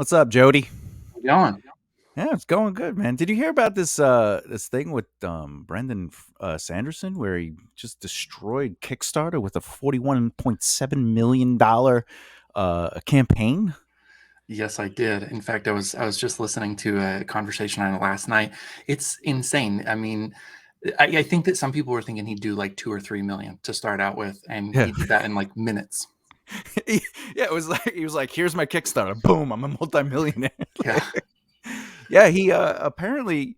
What's up, Jody? Going. Yeah, it's going good, man. Did you hear about this thing with Brandon Sanderson where he just destroyed Kickstarter with a $41.7 million campaign? Yes, I did. In fact, I was just listening to a conversation on it last night. It's insane. I mean, I think that some people were thinking he'd do like 2 or 3 million to start out with, and Yeah. he did that in like minutes. Yeah, it was like he was like, "Here's my Kickstarter. Boom, I'm a multimillionaire." Yeah. Yeah, he apparently,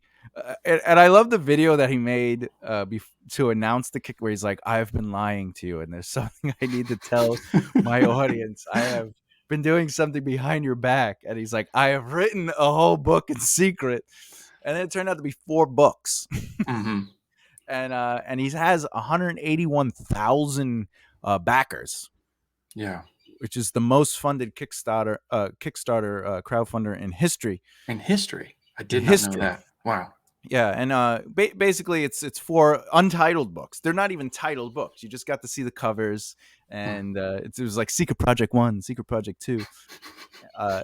and I love the video that he made to announce the kick, where he's like, "I've been lying to you, and there's something I need to tell my audience. I have been doing something behind your back," and he's like, "I have written a whole book in secret," and then it turned out to be 4 books, hmm and he has 181,000 backers, Yeah. which is the most funded Kickstarter crowdfunder in history. In history, I In did not know history. that. Wow. Yeah, and basically, it's for untitled books. They're not even titled books. You just got to see the covers, Hmm. and it was like Secret Project 1, Secret Project 2,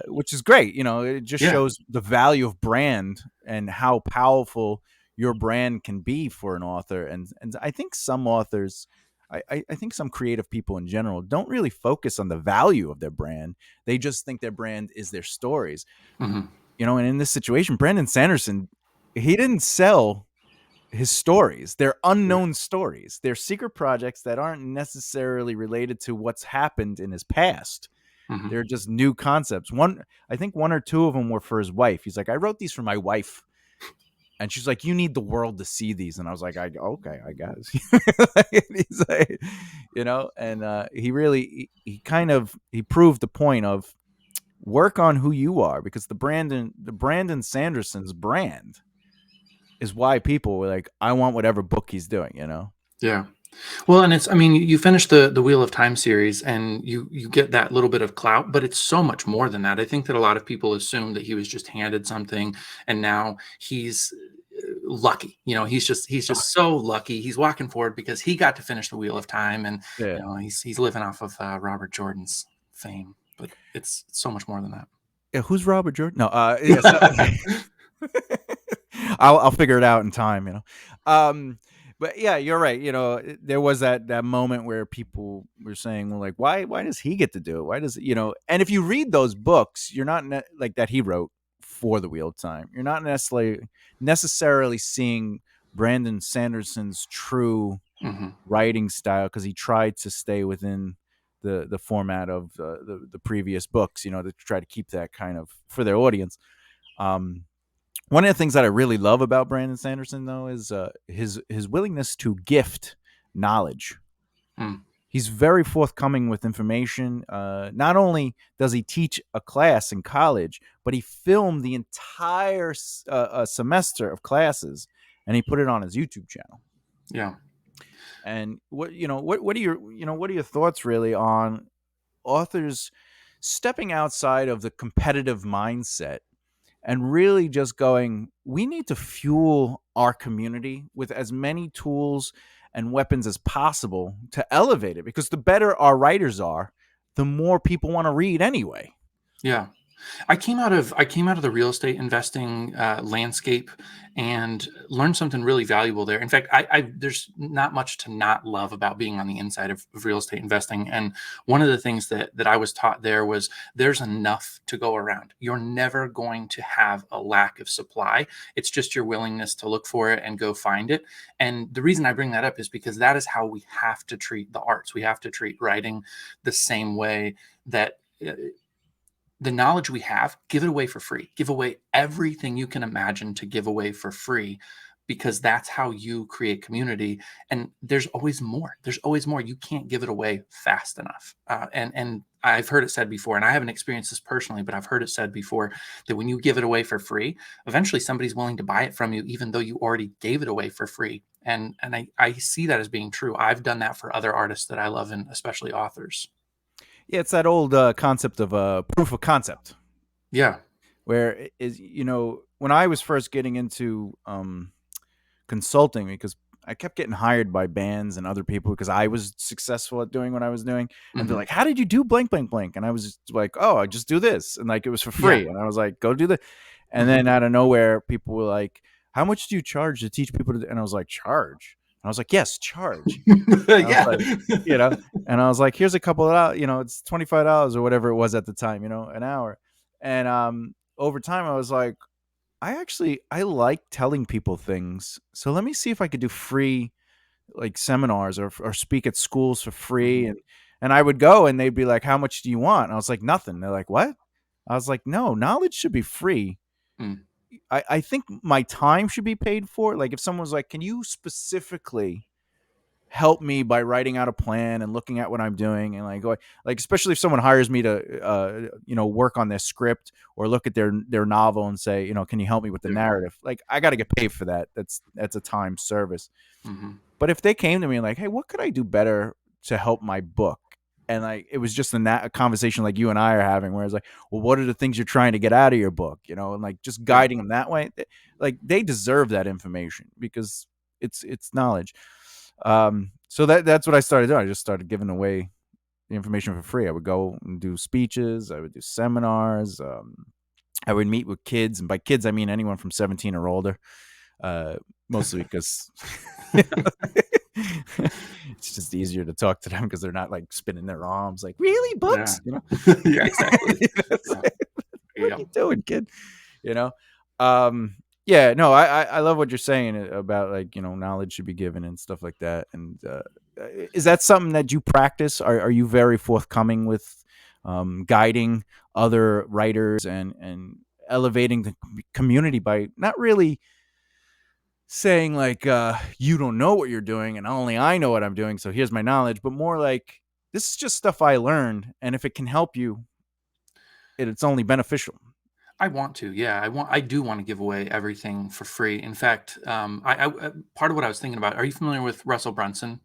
which is great. It just Yeah. shows the value of brand and how powerful your brand can be for an author. And I think some authors, I think some creative people in general don't really focus on the value of their brand. They just think their brand is their stories. hmm And in this situation, Brandon Sanderson, he didn't sell his stories. They're Yeah. unknown stories. They're secret projects that aren't necessarily related to what's happened in his past. hmm They're just new concepts. I think one or two of them were for his wife. He's like, I wrote these for my wife. And she's like, you need the world to see these. And I was like, okay, I guess. He's like, and he kind of, he proved the point of work on who you are, because the Brandon Sanderson's brand is why people were like, I want whatever book he's doing. Yeah. Well, and I mean, you finish the Wheel of Time series and you get that little bit of clout, but it's so much more than that. I think that a lot of people assume that he was just handed something and now he's lucky. He's just so lucky. He's walking forward because he got to finish the Wheel of Time, and Yeah. he's living off of Robert Jordan's fame. But it's so much more than that. Yeah, who's Robert Jordan? No, yeah, so I'll figure it out in time. But yeah, you're right. There was that moment where people were saying, well, like, why does he get to do it? Why does And if you read those books, you're not like that he wrote for the Wheel of Time. You're not necessarily seeing Brandon Sanderson's true hmm writing style, because he tried to stay within the format of the previous books, to try to keep that kind of for their audience. Um, One of the things that I really love about Brandon Sanderson, though, is his willingness to gift knowledge. Mm. He's very forthcoming with information. Not only does he teach a class in college, but he filmed the entire semester of classes, and he put it on his YouTube channel. Yeah. And what are your thoughts really on authors stepping outside of the competitive mindset and really just going, we need to fuel our community with as many tools and weapons as possible to elevate it, because the better our writers are, the more people want to read anyway. Yeah. I came out of the real estate investing landscape and learned something really valuable there. In fact, there's not much to not love about being on the inside of real estate investing. And one of the things that I was taught there was there's enough to go around. You're never going to have a lack of supply. It's just your willingness to look for it and go find it. And the reason I bring that up is because that is how we have to treat the arts. We have to treat writing the same way that. The knowledge we have, give it away for free. Give away everything you can imagine to give away for free, because that's how you create community. And there's always more. There's always more. You can't give it away fast enough. And I've heard it said before, and I haven't experienced this personally, but I've heard it said before that when you give it away for free, eventually somebody's willing to buy it from you, even though you already gave it away for free. And I see that as being true. I've done that for other artists that I love, and especially authors. Yeah, it's that old concept of proof of concept, Yeah. where when I was first getting into consulting, because I kept getting hired by bands and other people because I was successful at doing what I was doing. And they're Hmm. like, "How did you do blank, blank, blank?" And I was like, "Oh, I just do this." And like, it was for Yeah. free. And I was like, "Go do that." And Hmm. then out of nowhere, people were like, "How much do you charge to teach people to do?" And I was like, "Charge." And I was like, "Yes, charge." And I was Yeah. like, you know, and I was like, "Here's a couple of hours, it's $25 or whatever it was at the time, an hour." And over time, I was like, I like telling people things. So let me see if I could do free like seminars or speak at schools for free. Hmm. And I would go and they'd be like, "How much do you want?" And I was like, "Nothing." They're like, "What?" I was like, "No, knowledge should be free. Mm. I think my time should be paid for. Like if someone was like, "Can you specifically help me by writing out a plan and looking at what I'm doing," and like especially if someone hires me to work on their script or look at their novel and say, "Can you help me with the Yeah. narrative?" Like I got to get paid for that. That's a time service. Hmm. But if they came to me like, "Hey, what could I do better to help my book?" And like it was just a conversation like you and I are having, where it's like, "Well, what are the things you're trying to get out of your book?" And like just Yeah. guiding them that way. Like they deserve that information because it's knowledge. So that's what I started doing. I just started giving away the information for free. I would go and do speeches. I would do seminars. I would meet with kids, and by kids I mean anyone from 17 or older. Uh, Mostly because it's just easier to talk to them because they're not like spinning their arms like, "Really, Yeah. books?" Yeah. Exactly. It's Yeah. like, "What are Yeah. you doing, kid?" You know. Yeah, no, I love what you're saying about like knowledge should be given and stuff like that. And is that something that you practice? Are you very forthcoming with guiding other writers and elevating the community by not really saying like you don't know what you're doing and only I know what I'm doing, so here's my knowledge, but more like this is just stuff I learned, and if it can help you, it's only beneficial. I want to, yeah. I do want to give away everything for free. In fact, part of what I was thinking about. Are you familiar with Russell Brunson?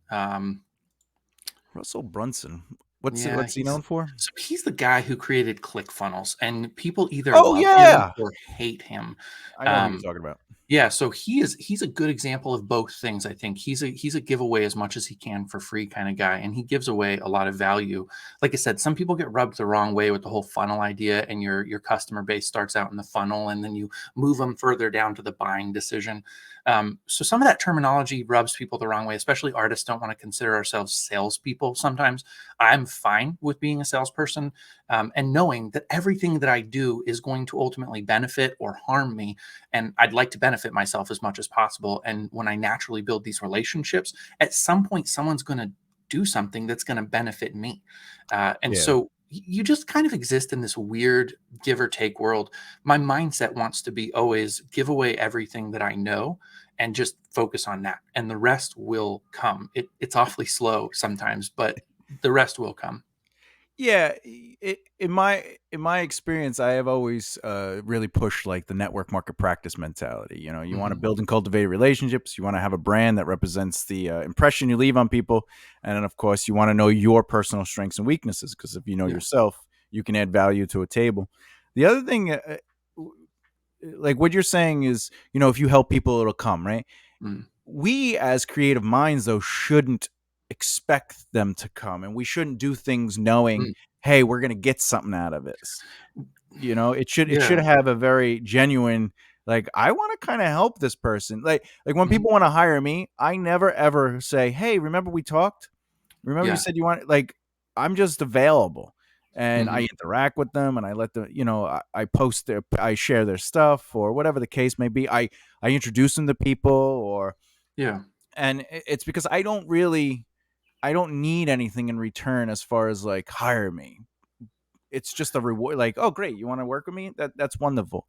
Russell Brunson, what's Yeah, he known for? he's the guy who created ClickFunnels, and people either Oh love him yeah, or hate him. I know who you're Um, talking about. Yeah, so he's a good example of both things, I think. He's a giveaway as much as he can for free kind of guy, and he gives away a lot of value. Like I said, some people get rubbed the wrong way with the whole funnel idea, and your customer base starts out in the funnel, and then you move them further down to the buying decision. So some of that terminology rubs people the wrong way, especially artists don't want to consider ourselves salespeople. Sometimes I'm fine with being a salesperson, and knowing that everything that I do is going to ultimately benefit or harm me, and I'd like to benefit myself as much as possible. And when I naturally build these relationships, at some point, someone's going to do something that's going to benefit me. And Yeah. so you just kind of exist in this weird give or take world. My mindset wants to be always give away everything that I know and just focus on that. And the rest will come. It's awfully slow sometimes, but the rest will come. Yeah, in my experience, I have always really pushed like the network market practice mentality. You want to Hmm. build and cultivate relationships. You want to have a brand that represents the impression you leave on people, and then of course you want to know your personal strengths and weaknesses. Because if you know Yeah. yourself, you can add value to a table. The other thing, like what you're saying is, if you help people, it'll come, right? Mm. We as creative minds though shouldn't expect them to come, and we shouldn't do things knowing, Mm. hey, we're going to get something out of this. It should Yeah. have a very genuine, like, I want to kind of help this person. Like when Mhm. people want to hire me, I never ever say, "Hey, remember we talked? Remember you Yeah. said you want," like, I'm just available. And I Hmm. interact with them, and I let them, I post I share their stuff or whatever the case may be. I introduce them to people, Yeah. and it's because I don't need anything in return as far as like hire me. It's just a reward. Like, oh great, you want to work with me? That's wonderful.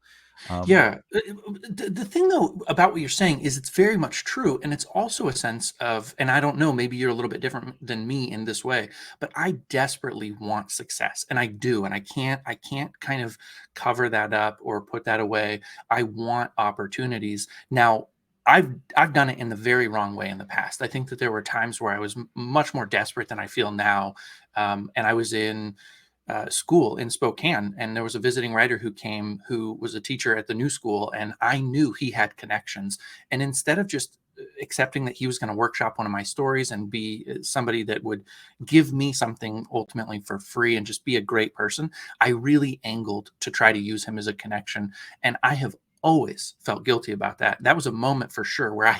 Um, Yeah. The thing though about what you're saying is it's very much true. And it's also a sense of, and I don't know, maybe you're a little bit different than me in this way, but I desperately want success. And I do. And I can't kind of cover that up or put that away. I want opportunities. Now, I've done it in the very wrong way in the past. I think that there were times where I was much more desperate than I feel now. And I was in school in Spokane, and there was a visiting writer who came who was a teacher at the new school, and I knew he had connections. And instead of just accepting that he was going to workshop one of my stories and be somebody that would give me something ultimately for free and just be a great person, I really angled to try to use him as a connection. And I have always felt guilty about that. That was a moment for sure where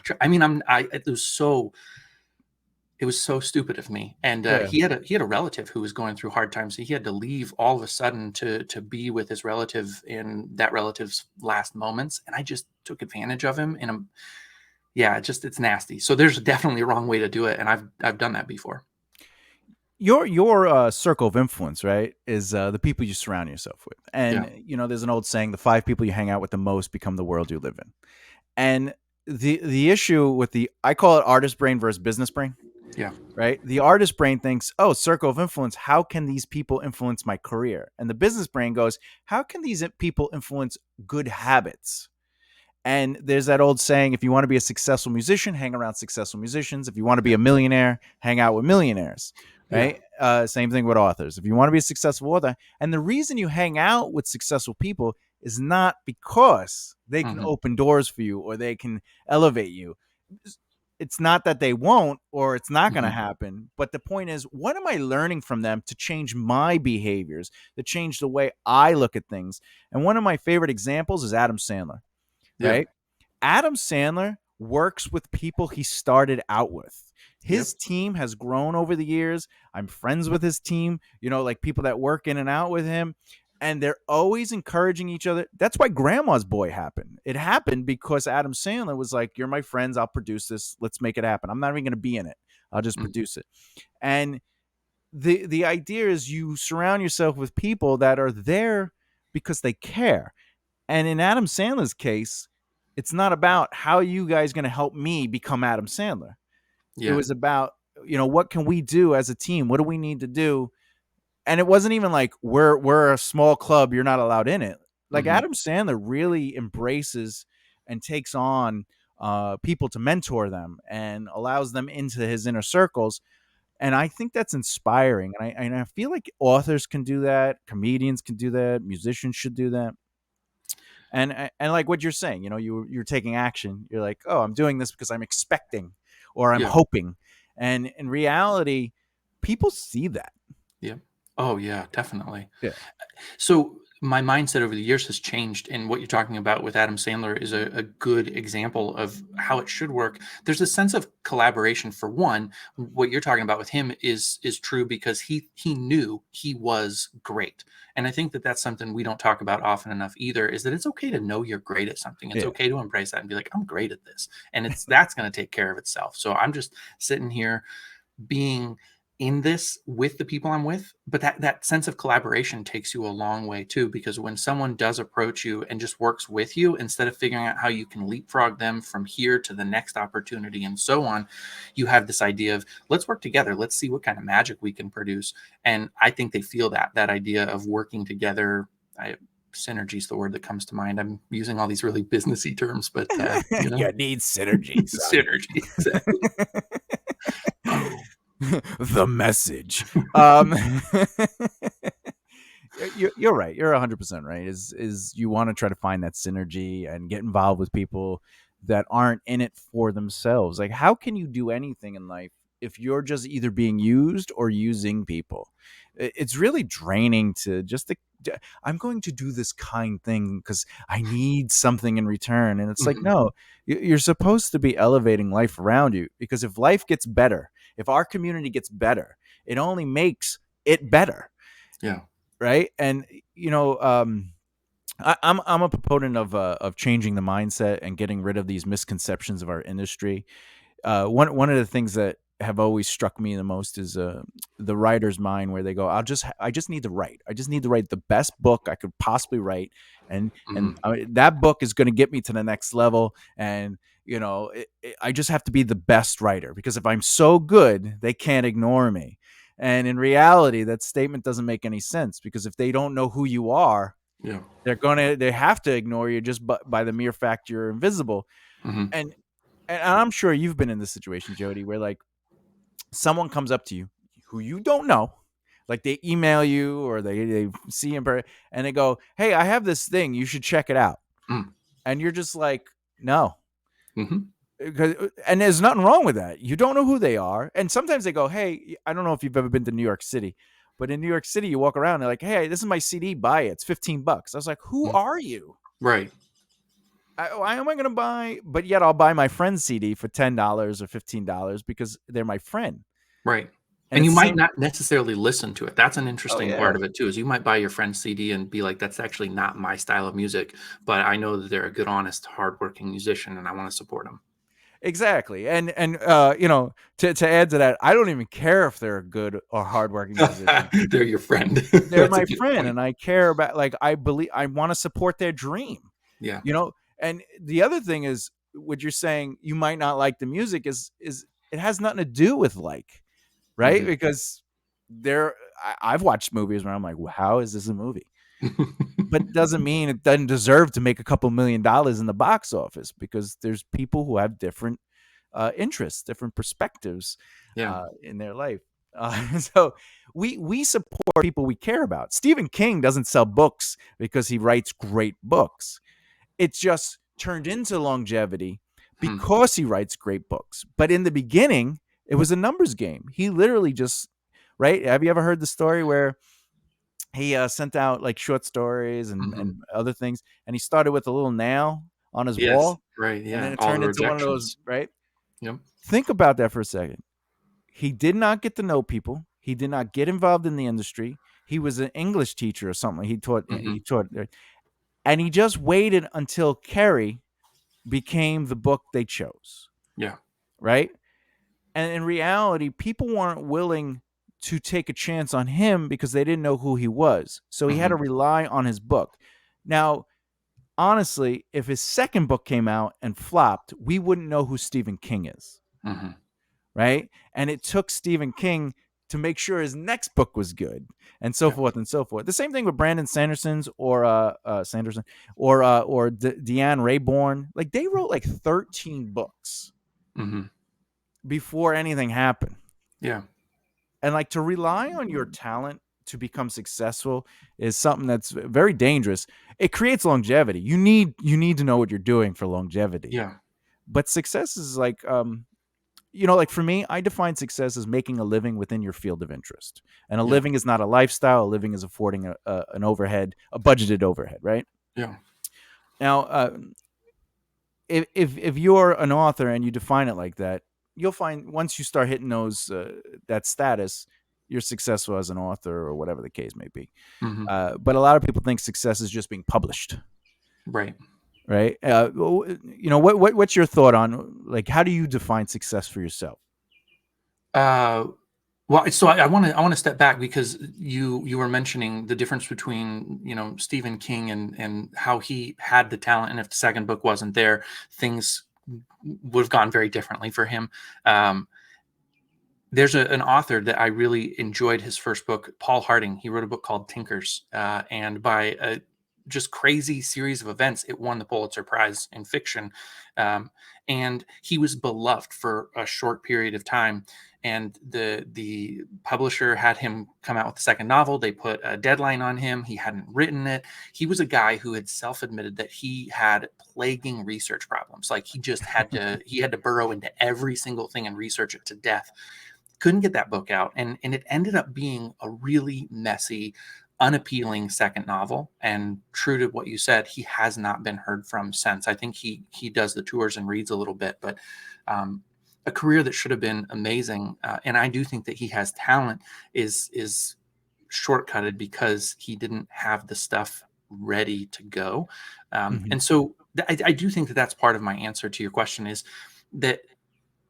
it was so stupid of me. And Yeah. he had a relative who was going through hard times. So he had to leave all of a sudden to be with his relative in that relative's last moments, and I just took advantage of him. And yeah, it's nasty. So there's definitely a wrong way to do it, and I've done that before. Your circle of influence, right, is the people you surround yourself with. Yeah, And there's an old saying: the 5 people you hang out with the most become the world you live in. And the issue with I call it artist brain versus business brain, yeah, right? The artist brain thinks, oh, circle of influence, how can these people influence my career? And the business brain goes, how can these people influence good habits? And there's that old saying: if you want to be a successful musician, hang around successful musicians. If you want to be yeah, a millionaire, hang out with millionaires, yeah. right? Same thing with authors. If you want to be a successful author, and the reason you hang out with successful people is not because they can Hmm. open doors for you or they can elevate you. It's not that they won't or it's not going to Hmm. happen. But the point is, what am I learning from them to change my behaviors, to change the way I look at things? And one of my favorite examples is Adam Sandler, Yeah, right? Adam Sandler works with people he started out with. yep. His team has grown over the years. I'm friends with his team, like people that work in and out with him. And they're always encouraging each other. That's why Grandma's Boy happened. It happened because Adam Sandler was like, you're my friends. I'll produce this. Let's make it happen. I'm not even going to be in it. I'll just Mm. produce it. And the idea is you surround yourself with people that are there because they care. And in Adam Sandler's case, it's not about how you guys going to help me become Adam Sandler. It Yeah. was about, what can we do as a team? What do we need to do? And it wasn't even like we're a small club, you're not allowed in it. Like Hmm. Adam Sandler really embraces and takes on people to mentor them and allows them into his inner circles. And I think that's inspiring. And I feel like authors can do that, comedians can do that, musicians should do that. And like what you're saying, you're taking action. You're like, oh, I'm doing this because I'm expecting or I'm Yeah. hoping. And in reality, people see that. Yeah. Oh yeah, definitely. Yeah. So my mindset over the years has changed, and what you're talking about with Adam Sandler is a good example of how it should work. There's a sense of collaboration for one. What you're talking about with him is true because he knew he was great, and I think that that's something we don't talk about often enough either. Is that it's okay to know you're great at something. It's Yeah. okay to embrace that and be like, I'm great at this, and that's going to take care of itself. So I'm just sitting here being in this with the people I'm with, but that sense of collaboration takes you a long way too, because when someone does approach you and just works with you instead of figuring out how you can leapfrog them from here to the next opportunity and so on, you have this idea of let's work together, let's see what kind of magic we can produce. And I think they feel that idea of working together. Synergy is the word that comes to mind. I'm using all these really businessy terms, but You need synergy, son. synergy, exactly. Oh, The message. Um, you're right. You're 100% right. Is you want to try to find that synergy and get involved with people that aren't in it for themselves. Like, how can you do anything in life if you're just either being used or using people? It's really draining to just I'm going to do this kind thing because I need something in return. And it's like, mhm. no, you're supposed to be elevating life around you, because if life gets better, if our community gets better, it only makes it better, Yeah. right? And you know, um, I'm a proponent of changing the mindset and getting rid of these misconceptions of our industry. One of the things that have always struck me the most is the writer's mind, where they go, I just need to write. I just need to write the best book I could possibly write, and Mhm. that book is going to get me to the next level. And I just have to be the best writer, because if I'm so good, they can't ignore me. And in reality, that statement doesn't make any sense, because if they don't know who you are, Yeah. they have to ignore you just by the mere fact you're invisible. Mhm. And and I'm sure you've been in this situation, Jody, where like someone comes up to you who you don't know, like they email you or they see him, and they go, "Hey, I have this thing. You should check it out." Mm. And you're just like, "No." Mhm. And there's nothing wrong with that. You don't know who they are, and sometimes they go, "Hey, I don't know if you've ever been to New York City, but in New York City, you walk around, and they're like, "Hey, this is my CD, buy it. It's $15." I was like, "Who Mm. are you? Right. Why am I going to buy?" But yet, I'll buy my friend's CD for $10 or $15 because they're my friend, Right. and And you it's the might same. not necessarily listen to it. That's an Oh interesting part yeah, of it too, is you might buy your friend's CD and be like, that's actually not my style of music, but I know that they're a good, honest, hardworking musician and I want to support them. exactly. And to add to that, I don't even care if they're a good or hardworking musician. They're your friend. They're That's a my good friend, point. and I care about, like, I believe I want to support their dream. Yeah. you know and the other thing is, what you're saying, you might not like the music, is it has nothing to do with, like, right, Mhm. because I've watched movies where I'm like, well, how is this a movie? But doesn't mean it doesn't deserve to make a couple $1 million in the box office, because there's people who have different interests, different perspectives Yeah. in their life. So we support people we care about. Stephen King doesn't sell books because he writes great books. It's just turned into longevity Hmm. because he writes great books. But in the beginning, it was a numbers game. He literally just, right? Have you ever heard the story where he sent out like short stories and, Mhm. and other things, and he started with a little nail on his Yes. wall, Right. and then Yeah. it All turned the into one of those, rejections. right? Yep. Think about that for a second. He did not get to know people. He did not get involved in the industry. He was an English teacher or something. He Mhm. taught, and he just waited until Carrie became the book they chose, Yeah. right? And in reality, people weren't willing to take a chance on him because they didn't know who he was. So he had to Mhm. rely on his book. Now, honestly, if his second book came out and flopped, we wouldn't know who Stephen King is, Mhm. right? And it took Stephen King to make sure his next book was good, and so Yeah. forth and so forth. The same thing with Brandon Sanderson's Sanderson or Deanne Rayborn. Like, they wrote like 13 books Mhm. before anything happened. Yeah. And like, to rely on your talent to become successful is something that's very dangerous. It creates longevity. You need to know what you're doing for longevity. Yeah. But success is like, like, for me, I define success as making a living within your field of interest. And a Yeah. living is not a lifestyle. A living is affording an overhead, a budgeted overhead, right? Yeah. Now, if you're an author and you define it like that, you'll find once you start hitting those that status, you're successful as an author or whatever the case may be. Mhm. But a lot of people think success is just being published, Right. right? What's your thought on, like, how do you define success for yourself? Uh, well, so I want to step back because you were mentioning the difference between Stephen King and how he had the talent, and if the second book wasn't there, things would have gone very differently for him. Um, there's an author that I really enjoyed his first book, Paul Harding. He wrote a book called Tinkers, and by a just crazy series of events, it won the Pulitzer Prize in fiction. Um, and he was beloved for a short period of time. And the publisher had him come out with the second novel. They put a deadline on him. He hadn't written it. He was a guy who had self-admitted that he had plaguing research problems. Like, he had to burrow into every single thing and research it to death. Couldn't get that book out, and it ended up being a really messy, unappealing second novel. And true to what you said, he has not been heard from since. I think he does the tours and reads a little bit, but a career that should have been amazing. And I do think that he has talent is shortcutted because he didn't have the stuff ready to go. Hmm. And so I do think that that's part of my answer to your question, is that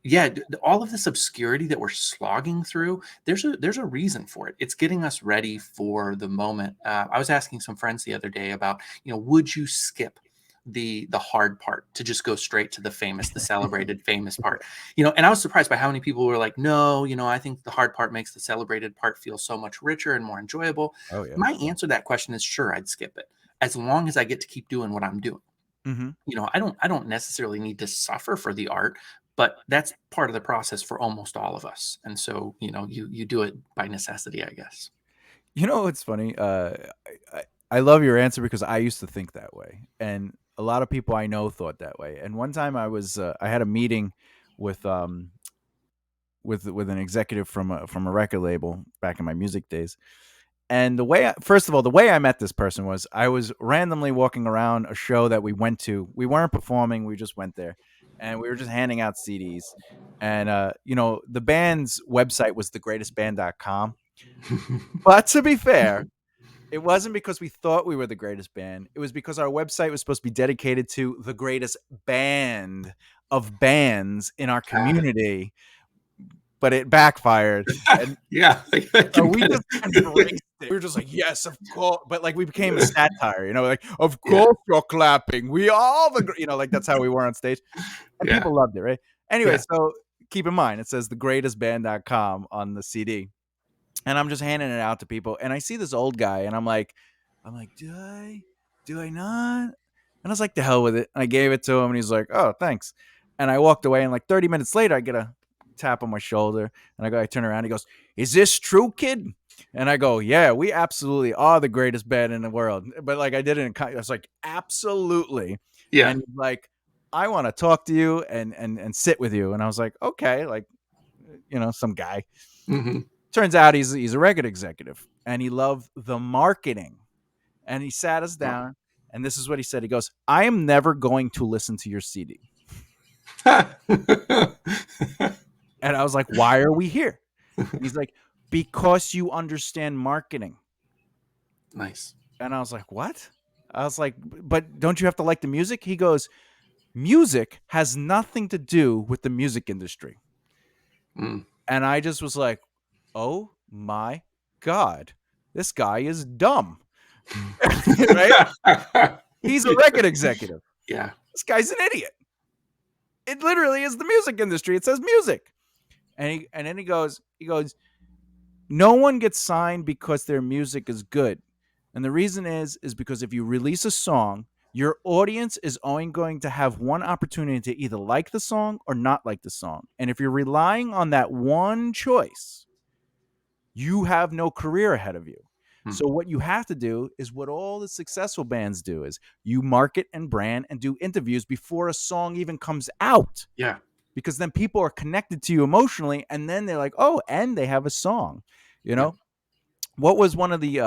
yeah, all of this obscurity that we're slogging through, there's a reason for it. It's getting us ready for the moment. I was asking some friends the other day about, would you skip the hard part to just go straight to the celebrated famous part? And I was surprised by how many people were like, no, I think the hard part makes the celebrated part feel so much richer and more enjoyable. Oh yeah. My answer to that question is sure, I'd skip it as long as I get to keep doing what I'm doing. Hmm. I don't necessarily need to suffer for the art, but that's part of the process for almost all of us. And so, you do it by necessity, I guess. It's funny. I love your answer because I used to think that way, and a lot of people I know thought that way. And one time I had a meeting with with an executive from a record label back in my music days. And first of all, the way I met this person was I was randomly walking around a show that we went to. We weren't performing, we just went there, and we were just handing out CDs. And the band's website was thegreatestband.com. But to be fair, it wasn't because we thought we were the greatest band. It was because our website was supposed to be dedicated to the greatest band of bands in our community, but it backfired. And Yeah, I so can we kind just of. embraced it. We were just like, yes, of course. But like we became a satire, like, of Yeah, course you're clapping. We all like that's how we were on stage. And yeah, people loved it, right? Anyway, yeah. so keep in mind, it says thegreatestband.com on the CD. And I'm just handing it out to people. And I see this old guy and I'm like, do I not? And I was like, the hell with it. And I gave it to him and he's like, oh, thanks. And I walked away and like 30 minutes later, I get a tap on my shoulder and I turn around. He goes, is this true, kid? And I go, yeah, we absolutely are the greatest band in the world. But like I did it I was like, absolutely. Yeah. And he's like, I want to talk to you and sit with you. And I was like, okay, like, some guy. Hmm. Turns out he's a record executive and he loved the marketing. And he sat us Wow. down and this is what he said. He goes, I am never going to listen to your CD. And I was like, why are we here? And he's like, because you understand marketing. Nice. And I was like, what? I was like, but don't you have to like the music? He goes, music has nothing to do with the music industry. Mm. And I just was like, oh my God, this guy is dumb. Right? He's a record executive. Yeah. This guy's an idiot. It literally is the music industry. It says music. And then he goes, no one gets signed because their music is good. And the reason is because if you release a song, your audience is only going to have one opportunity to either like the song or not like the song. And if you're relying on that one choice, you have no career ahead of you. Mm. So what you have to do is what all the successful bands do is you market and brand and do interviews before a song even comes out. Yeah. Because then people are connected to you emotionally and then they're like, "Oh, and they have a song." You Yep. know? What was one of the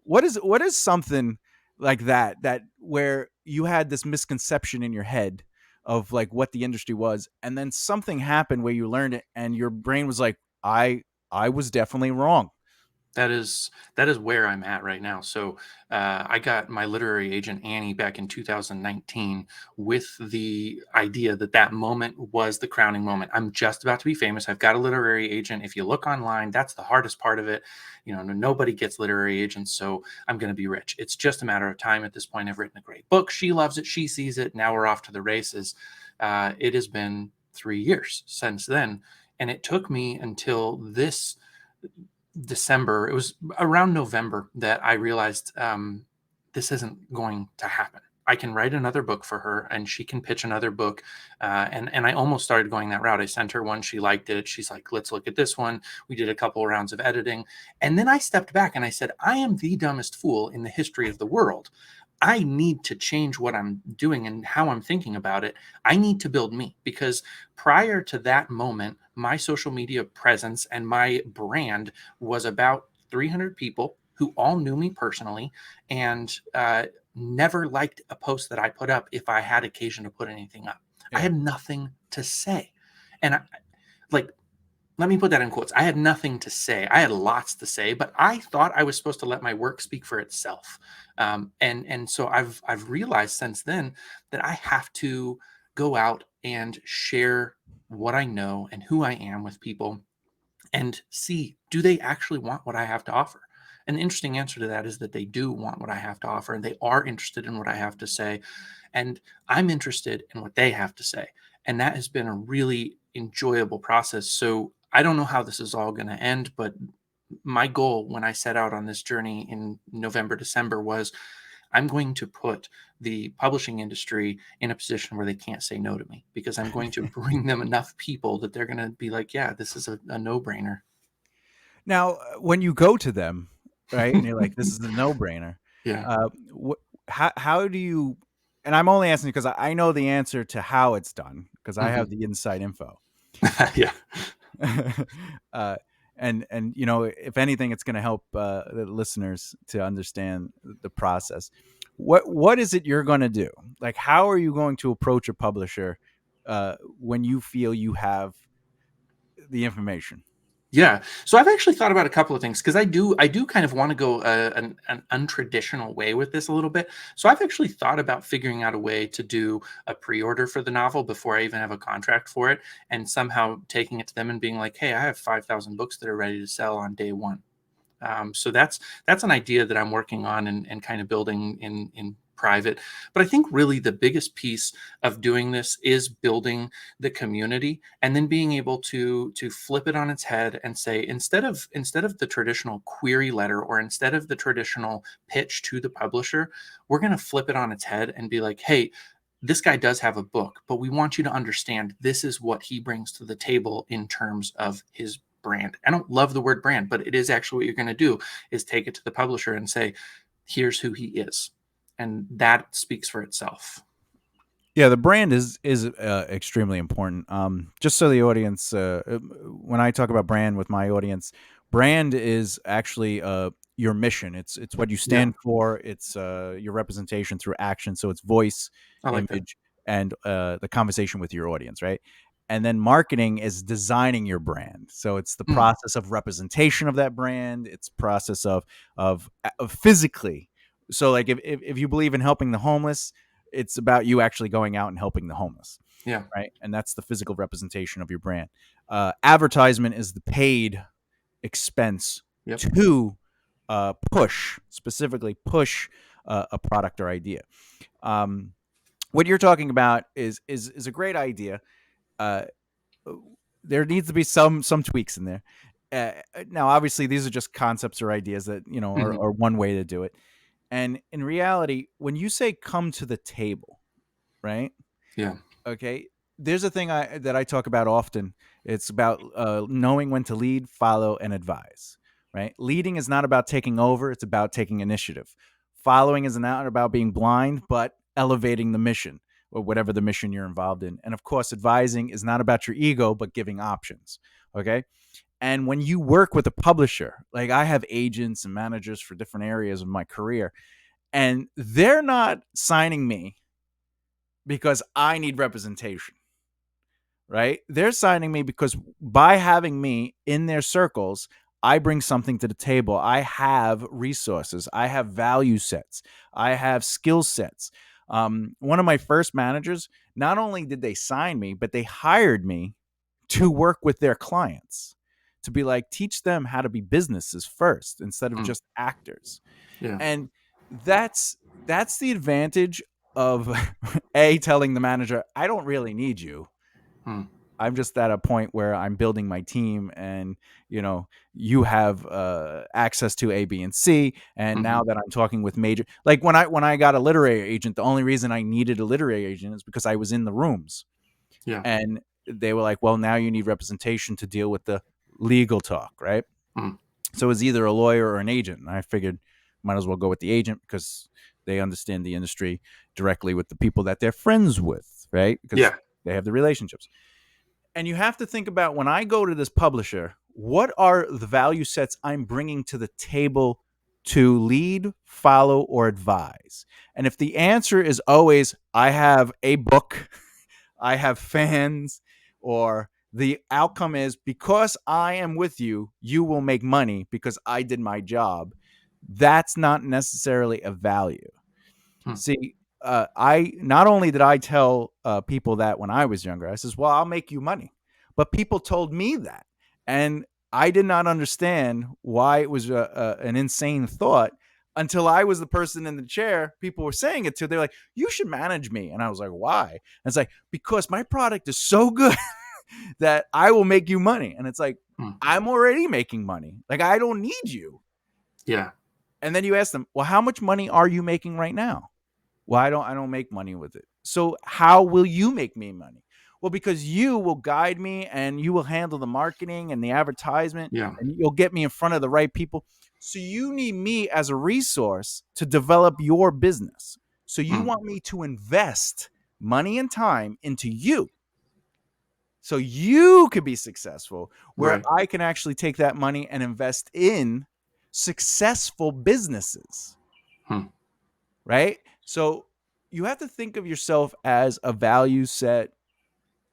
what is something like that where you had this misconception in your head of like what the industry was and then something happened where you learned it and your brain was like, I was definitely wrong. That is where I'm at right now. So I got my literary agent Annie back in 2019 with the idea that that moment was the crowning moment. I'm just about to be famous. I've got a literary agent. If you look online, that's the hardest part of it. Nobody gets literary agents, so I'm going to be rich. It's just a matter of time at this point. I've written a great book. She loves it. She sees it. Now we're off to the races. It has been 3 years since then, and it took me until this December, it was around November that I realized this isn't going to happen. I can write another book for her and she can pitch another book. And I almost started going that route. I sent her one. She liked it. She's like, let's look at this one. We did a couple of rounds of editing. And then I stepped back and I said, I am the dumbest fool in the history of the world. I need to change what I'm doing and how I'm thinking about it. I need to build me because prior to that moment, my social media presence and my brand was about 300 people who all knew me personally and never liked a post that I put up if I had occasion to put anything up. I Yeah. had nothing to say. And like, let me put that in quotes. I had nothing to say. I had lots to say, but I thought I was supposed to let my work speak for itself. And so I've realized since then that I have to go out and share what I know and who I am with people and see, do they actually want what I have to offer? And the interesting answer to that is that they do want what I have to offer and they are interested in what I have to say. And I'm interested in what they have to say. And that has been a really enjoyable process. So I don't know how this is all going to end, but my goal when I set out on this journey in November, December was I'm going to put the publishing industry in a position where they can't say no to me because I'm going to bring them enough people that they're going to be like, yeah, this is a no brainer. Now, when you go to them, right, and you're like, "This is a no brainer." Yeah. Uh, how do you? and I'm only asking because I know the answer to how it's done because I Hmm. have the inside info. Yeah. uh, and if anything, it's going to help the listeners to understand the process. What is it you're going to do? Like, how are you going to approach a publisher when you feel you have the information? Yeah. So I've actually thought about a couple of things because I do kind of want to go an untraditional way with this a little bit. So I've actually thought about figuring out a way to do a pre-order for the novel before I even have a contract for it, and somehow taking it to them and being like, "Hey, I have 5,000 books that are ready to sell on day one." So that's an idea that I'm working on and kind of building in private. But I think really the biggest piece of doing this is building the community and then being able to flip it on its head and say, instead of the traditional query letter or instead of the traditional pitch to the publisher, we're going to flip it on its head and be like, hey, this guy does have a book, but we want you to understand this is what he brings to the table in terms of his brand. I don't love the word brand, but it is actually what you're going to do is take it to the publisher and say, here's who he is. And that speaks for itself. Yeah, the brand is extremely important. Just so the audience, when I talk about brand with my audience, brand is actually your mission. It's what you Yeah, stand for. It's your representation through action. So it's voice, I like that. image, and the conversation with your audience, right? And then marketing is designing your brand. So it's the Mm, process of representation of that brand. It's process of physically. So like if you believe in helping the homeless, it's about you actually going out and helping the homeless, yeah. right? And that's the physical representation of your brand. Advertisement is the paid expense Yep. to specifically push a product or idea. Um, what you're talking about is a great idea. Uh, there needs to be some tweaks in there. Now, obviously, these are just concepts or ideas that Hmm. are one way to do it. And in reality, when you say come to the table, right? Yeah. Okay. There's a thing that I talk about often. It's about knowing when to lead, follow, and advise. Right. Leading is not about taking over. It's about taking initiative. Following is not about being blind, but elevating the mission or whatever the mission you're involved in. And of course, advising is not about your ego, but giving options. Okay. And when you work with a publisher, like I have agents and managers for different areas of my career, and they're not signing me because I need representation, right? They're signing me because by having me in their circles, I bring something to the table. I have resources, I have value sets, I have skill sets. One of my first managers, not only did they sign me, but they hired me to work with their clients to be like, teach them how to be businesses first instead of Mm, just actors. yeah. And that's the advantage of a telling the manager, I don't really need you. Mm, I'm just at a point where I'm building my team, and you have access to A, B, and C. And hmm. now that I'm talking with major, like when I got a literary agent, the only reason I needed a literary agent is because I was in the rooms, Yeah. and they were like, well, now you need representation to deal with the legal talk, right? Mm, So it's either a lawyer or an agent. And I figured might as well go with the agent because they understand the industry directly with the people that they're friends with, right? Because yeah. they have the relationships. And you have to think about, when I go to this publisher, what are the value sets I'm bringing to the table to lead, follow, or advise? And if the answer is always, I have a book, I have fans, or the outcome is because I am with you, you will make money because I did my job, that's not necessarily a value. Mm, See, I not only did I tell people that when I was younger, I says, "Well, I'll make you money," but people told me that, and I did not understand why it was an insane thought until I was the person in the chair. People were saying it to. They're like, "You should manage me," and I was like, "Why?" And it's like, because my product is so good that I will make you money, and it's like, mm, I'm already making money. Like I don't need you. yeah. And then you ask them, "Well, how much money are you making right now?" Well, I don't make money with it. So how will you make me money? Well, because you will guide me and you will handle the marketing and the advertisement Yeah. and you'll get me in front of the right people. So you need me as a resource to develop your business. So you want me to invest money and time into you so you could be successful, where Right. I can actually take that money and invest in successful businesses, Hmm. right? So you have to think of yourself as a value set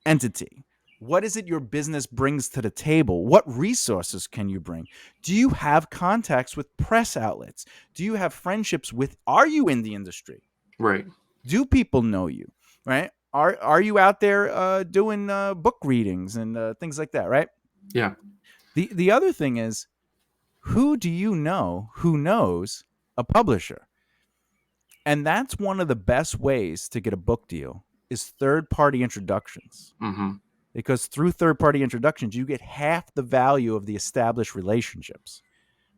entity. What is it your business brings to the table? What resources can you bring? Do you have contacts with press outlets? Do you have friendships with, are you in the industry? Right. Do people know you, right? Are you out there doing book readings and things like that, right? Yeah. The other thing is, who do you know who knows a publisher? And that's one of the best ways to get a book deal is third-party introductions. Mm-hmm. Because through third-party introductions, you get half the value of the established relationships.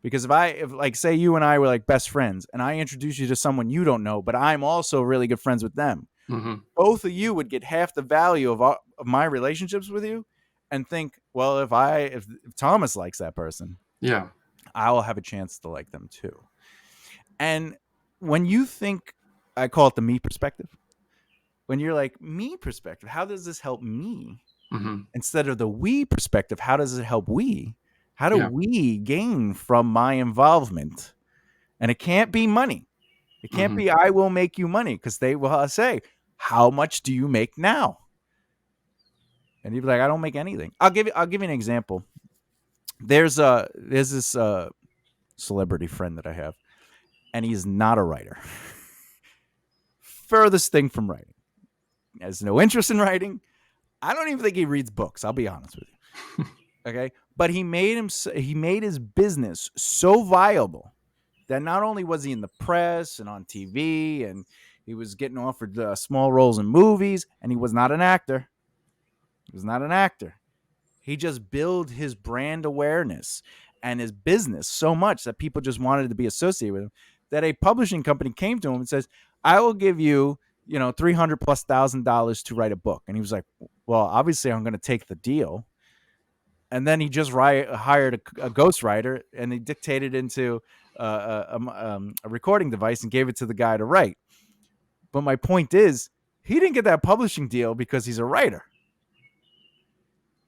Because if like say you and I were like best friends and I introduce you to someone you don't know, but I'm also really good friends with them, Mm-hmm. both of you would get half the value of my relationships with you and think, well, if Thomas likes that person, Yeah. I will have a chance to like them too. And when you think, I call it the me perspective, when you're like, me perspective, how does this help me? Mm-hmm. Instead of the we perspective, how does it help we? How do Yeah. we gain from my involvement? And it can't be money. It can't Mm-hmm. be I will make you money, because they will say, how much do you make now? And you'd be like, I don't make anything. I'll give you an example. There's this celebrity friend that I have, and he's not a writer. Furthest thing from writing. He has no interest in writing. I don't even think he reads books. I'll be honest with you. Okay, but he made his business so viable that not only was he in the press and on TV, and he was getting offered small roles in movies, and he was not an actor. He was not an actor. He just built his brand awareness and his business so much that people just wanted to be associated with him, that a publishing company came to him and says, I will give you, $300,000+ to write a book. And he was like, well, obviously I'm going to take the deal. And then he just hired a ghostwriter, and he dictated into a recording device and gave it to the guy to write. But my point is, he didn't get that publishing deal because he's a writer.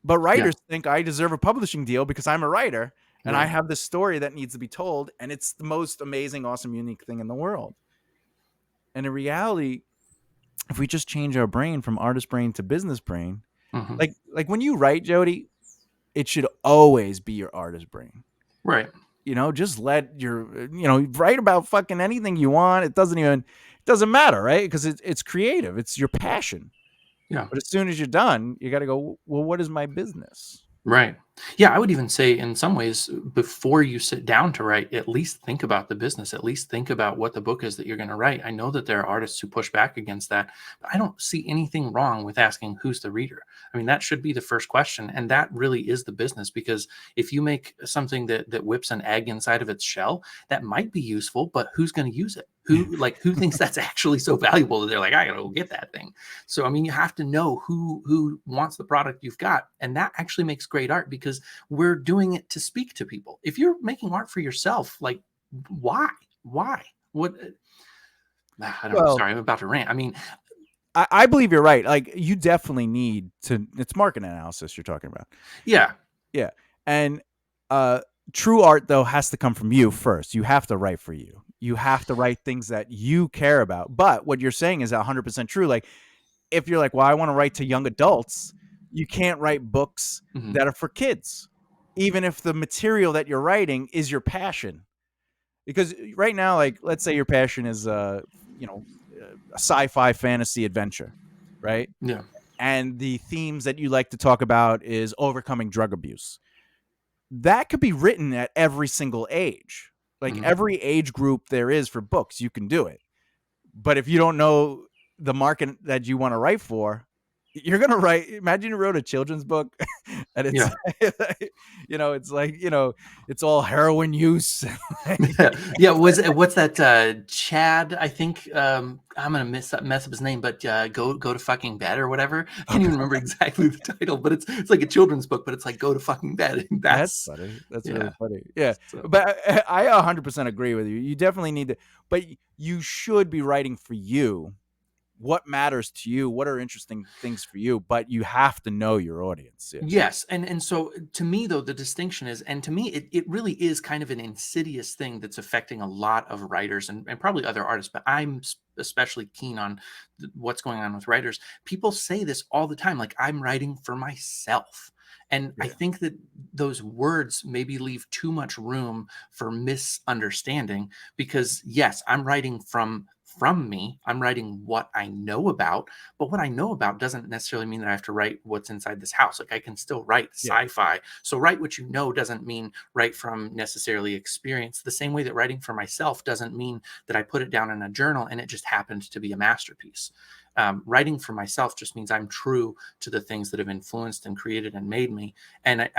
But Yeah. writers think I deserve a publishing deal because I'm a writer and I Right. have this story that needs to be told, and it's the most amazing, awesome, unique thing in the world. And in reality, if we just change our brain from artist brain to business brain, Mm-hmm. like when you write, Jody, it should always be your artist brain. Right. Just let write about fucking anything you want. It doesn't matter, right? Because it's creative. It's your passion. Yeah. But as soon as you're done, you got to go, well, what is my business? Right. Yeah, I would even say in some ways, before you sit down to write, at least think about the business, at least think about what the book is that you're going to write. I know that there are artists who push back against that, but I don't see anything wrong with asking who's the reader. I mean, that should be the first question. And that really is the business, because if you make something that whips an egg inside of its shell, that might be useful, but who's going to use it? Who thinks that's actually so valuable that they're like, I gotta go get that thing. So I mean, you have to know who wants the product you've got, and that actually makes great art, because we're doing it to speak to people. If you're making art for yourself, like why? What? I don't know. Well, Sorry, I'm about to rant. I mean, I believe you're right. Like, you definitely need to. It's market analysis you're talking about. yeah, Yeah, and true art though has to come from you first. You have to write for you. You have to write things that you care about. But what you're saying is 100% true. Like, if you're like, well, I want to write to young adults, you can't write books mhm, that are for kids, even if the material that you're writing is your passion. Because right now, like, let's say your passion is a sci-fi fantasy adventure, right? yeah, And the themes that you like to talk about is overcoming drug abuse. That could be written at every single age. Like, mhm, every age group there is for books, you can do it. But if you don't know the market that you want to write for, You're gonna write. Imagine you wrote a children's book, and it's, Yeah. it's like, it's all heroin use. Yeah, what's that, Chad, I think, I'm gonna mess up his name, but go to fucking bed or whatever. I can't even remember exactly the title, but it's like a children's book, but it's like go to fucking bed. That's That's funny. That's really yeah. funny. Yeah, So but I 100% agree with you. You definitely need to, but you should be writing for you. What matters to you? What are interesting things for you? But you have to know your audience. Yeah. yes, and so to me though the distinction is, and to me it really is kind of an insidious thing that's affecting a lot of writers and probably other artists, but especially keen on what's going on with writers. People say this all the time, like I'm writing for myself. And I Yeah. think that those words maybe leave too much room for misunderstanding, because yes, I'm writing from me. I'm writing what I know about, but what I know about doesn't necessarily mean that I have to write what's inside this house. Like I can still write Yeah. sci-fi. So write what you know doesn't mean write from necessarily experience. The same way that writing for myself doesn't mean that I put it down in a journal and it just happened to be a masterpiece. Writing for myself just means I'm true to the things that have influenced and created and made me. And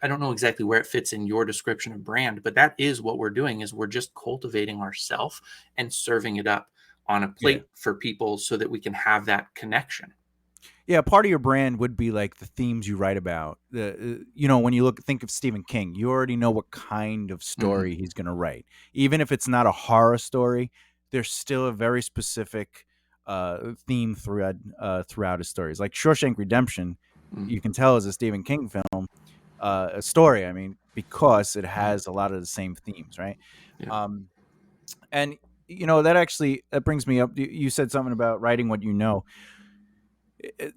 I don't know exactly where it fits in your description of brand, but that is what we're doing, is we're just cultivating ourself and serving it up on a Yeah. plate for people so that we can have that connection. Yeah, part of your brand would be like the themes you write about. When you think of Stephen King, you already know what kind of Mhm. story he's going to write. Even if it's not a horror story, there's still a very specific theme throughout his stories. Like Shawshank Redemption, Mhm. you can tell is a Stephen King film, a story. I mean, because it Mhm. has a lot of the same themes, right? Yeah. Um, and that brings me up. You said something about writing what you know.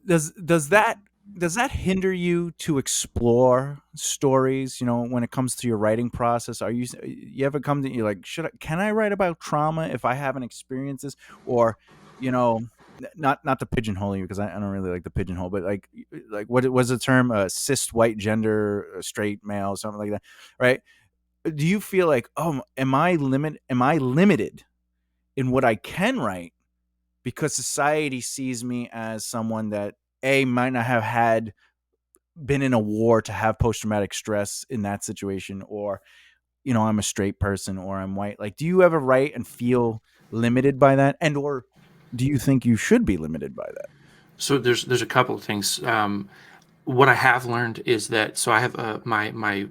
Does that hinder you to explore stories, when it comes to your writing process? You ever come to, you're like, can I write about trauma if I haven't experienced this? Or, you know not to pigeonhole you, because I don't really like the pigeonhole, but like what was the term, cis white gender, straight male, something like that, right? Do you feel like, oh, am I limited in what I can write because society sees me as someone that might not have had been in a war to have post traumatic stress in that situation, or I'm a straight person, or I'm white? Like, do you ever write and feel limited by that, and or do you think you should be limited by that? So there's a couple of things. What I have learned is that, so I have my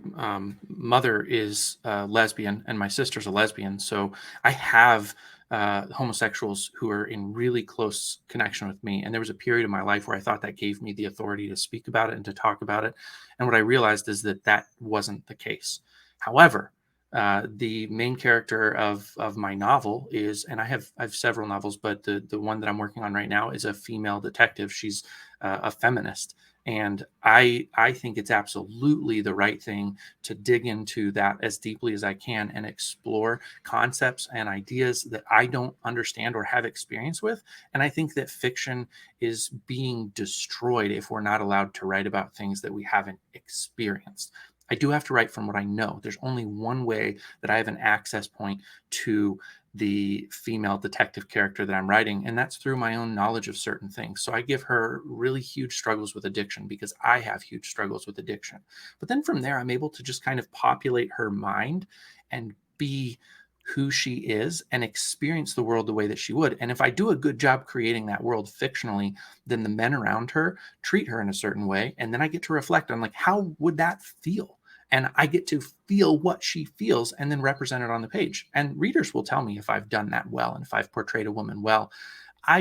mother is lesbian and my sister's a lesbian. So I have homosexuals who are in really close connection with me. And there was a period of my life where I thought that gave me the authority to speak about it and to talk about it. And what I realized is that that wasn't the case. However, the main character of my novel is, and I have several novels, but the one that I'm working on right now is a female detective. She's a feminist, and I think it's absolutely the right thing to dig into that as deeply as I can and explore concepts and ideas that I don't understand or have experience with. And I think that fiction is being destroyed if we're not allowed to write about things that we haven't experienced. I do have to write from what I know. There's only one way that I have an access point to the female detective character that I'm writing, and that's through my own knowledge of certain things. So I give her really huge struggles with addiction because I have huge struggles with addiction. But then from there, I'm able to just kind of populate her mind and be who she is and experience the world the way that she would. And if I do a good job creating that world fictionally, then the men around her treat her in a certain way. And then I get to reflect on, like, how would that feel? And I get to feel what she feels and then represent it on the page. And readers will tell me if I've done that well and if I've portrayed a woman well.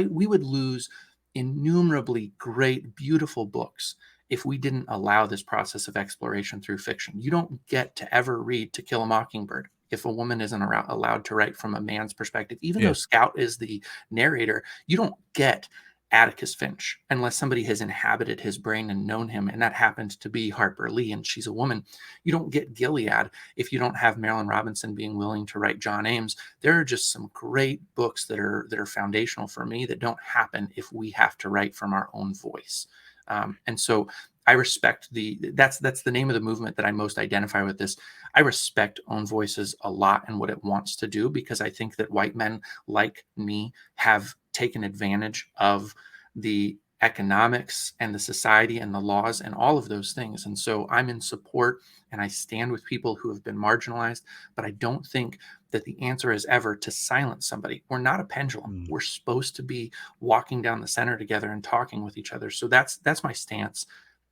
We would lose innumerably great, beautiful books if we didn't allow this process of exploration through fiction. You don't get to ever read To Kill a Mockingbird if a woman isn't allowed to write from a man's perspective. Even though Yeah. Scout is the narrator, you don't get Atticus Finch unless somebody has inhabited his brain and known him, and that happened to be Harper Lee, and she's a woman. You don't get Gilead if you don't have Marilyn Robinson being willing to write John Ames. There are just some great books that are foundational for me that don't happen if we have to write from our own voice. And so I respect that's the name of the movement that I most identify with this. I respect own voices a lot and what it wants to do, because I think that white men like me have taken advantage of the economics and the society and the laws and all of those things. And so I'm in support and I stand with people who have been marginalized, but I don't think that the answer is ever to silence somebody. We're not a pendulum. Mm. We're supposed to be walking down the center together and talking with each other. So that's my stance,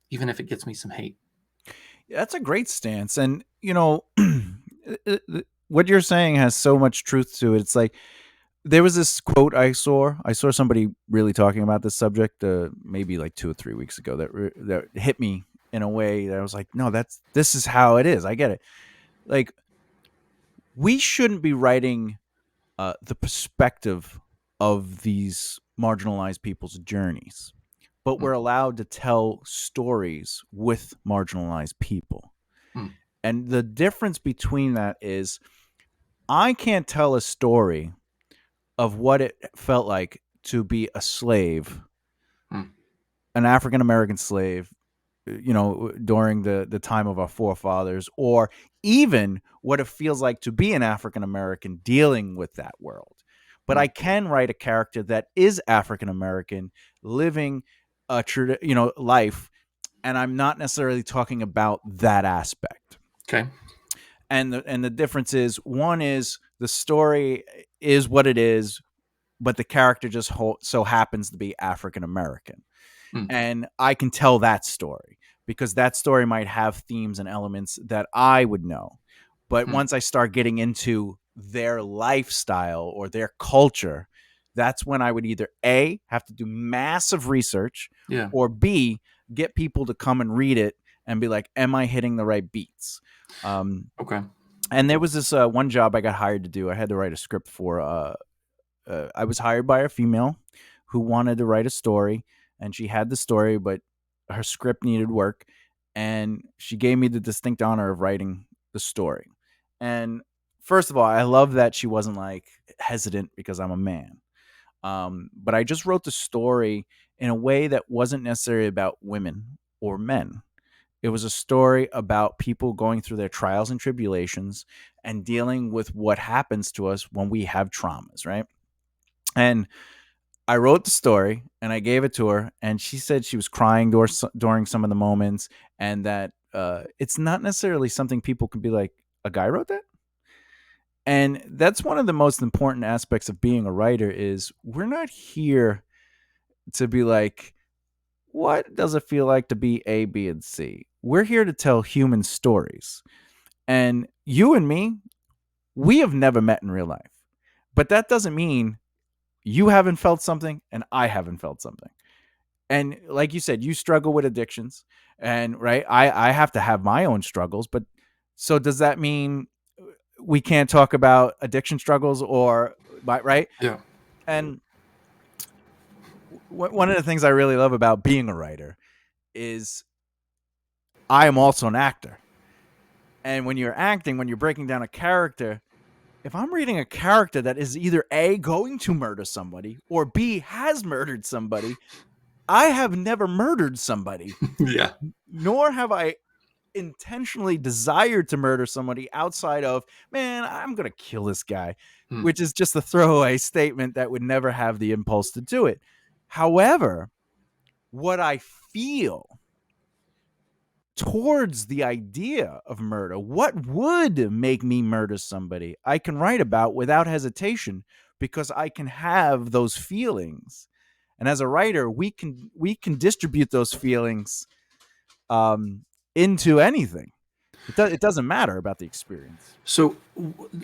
even if it gets me some hate. That's a great stance. And, what you're saying has so much truth to it. It's like, there was this quote I saw. I saw somebody really talking about this subject, maybe like 2 or 3 weeks ago, that hit me in a way that I was like, no, this is how it is. I get it. Like, we shouldn't be writing the perspective of these marginalized people's journeys, but Mm, we're allowed to tell stories with marginalized people. mm, And the difference between that is, I can't tell a story of what it felt like to be a slave, mm, an African American slave, during the time of our forefathers, or even what it feels like to be an African American dealing with that world. But I mm. can write a character that is African American, living a life, and I'm not necessarily talking about that aspect. Okay. And the difference is, one is the story is what it is, but the character just so happens to be African American. Mm, And I can tell that story because that story might have themes and elements that I would know. But mm. once I start getting into their lifestyle or their culture, that's when I would either A, have to do massive research, Yeah. or B, get people to come and read it and be like, am I hitting the right beats? Um, Okay. and there was this one job I got hired to do. I had to write a script for. I was hired by a female who wanted to write a story, and she had the story, but her script needed work, and she gave me the distinct honor of writing the story. And first of all, I love that she wasn't like hesitant because I'm a man. But I just wrote the story in a way that wasn't necessarily about women or men. It was a story about people going through their trials and tribulations and dealing with what happens to us when we have traumas, right? And I wrote the story and I gave it to her, and she said she was crying during some of the moments, and that it's not necessarily something people can be like, a guy wrote that. And that's one of the most important aspects of being a writer is we're not here to be like, what does it feel like to be A, B, and C? We're here to tell human stories. And you and me, we have never met in real life. But that doesn't mean you haven't felt something and I haven't felt something. And like you said, you struggle with addictions, and right, I have to have my own struggles. But so does that mean we can't talk about addiction struggles, or right? Yeah. And one of the things I really love about being a writer is I am also an actor. And when you're acting, when you're breaking down a character, if I'm reading a character that is either A, going to murder somebody, or B, has murdered somebody, I have never murdered somebody, Yeah. nor have I intentionally desired to murder somebody outside of, man, I'm going to kill this guy, Mm, which is just a throwaway statement that would never have the impulse to do it. However, what I feel towards the idea of murder, what would make me murder somebody, I can write about without hesitation because I can have those feelings. And as a writer, we can distribute those feelings um, into anything. It doesn't matter about the experience. So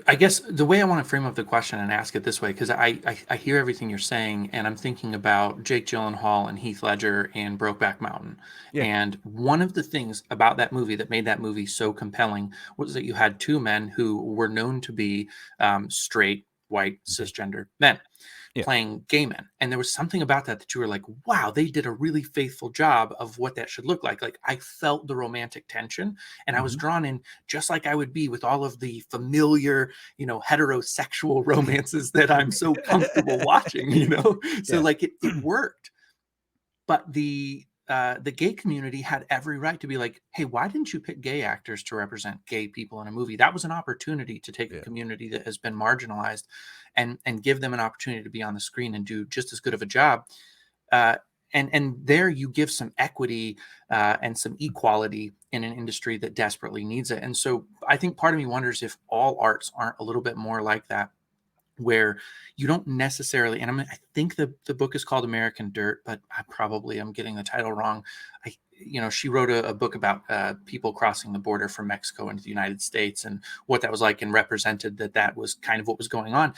I guess the way I want to frame up the question and ask it this way, because I hear everything you're saying, and I'm thinking about Jake Gyllenhaal and Heath Ledger and Brokeback Mountain. Yeah. And one of the things about that movie that made that movie so compelling was that you had two men who were known to be straight, white, Mhm. cisgender men Yeah. playing gay men. And there was something about that you were like, wow, they did a really faithful job of what that should look like. Like I felt the romantic tension and I was Mhm. drawn in just like I would be with all of the familiar, heterosexual romances that I'm so comfortable watching. So Yeah. like it worked. But the gay community had every right to be like, hey, why didn't you pick gay actors to represent gay people in a movie? That was an opportunity to take a Yeah. community that has been marginalized and give them an opportunity to be on the screen and do just as good of a job. and there you give some equity and some equality in an industry that desperately needs it. And so I think part of me wonders if all arts aren't a little bit more like that, where you don't necessarily, and I think the book is called American Dirt, but I probably am getting the title wrong. She wrote a book about people crossing the border from Mexico into the United States and what that was like, and represented that was kind of what was going on.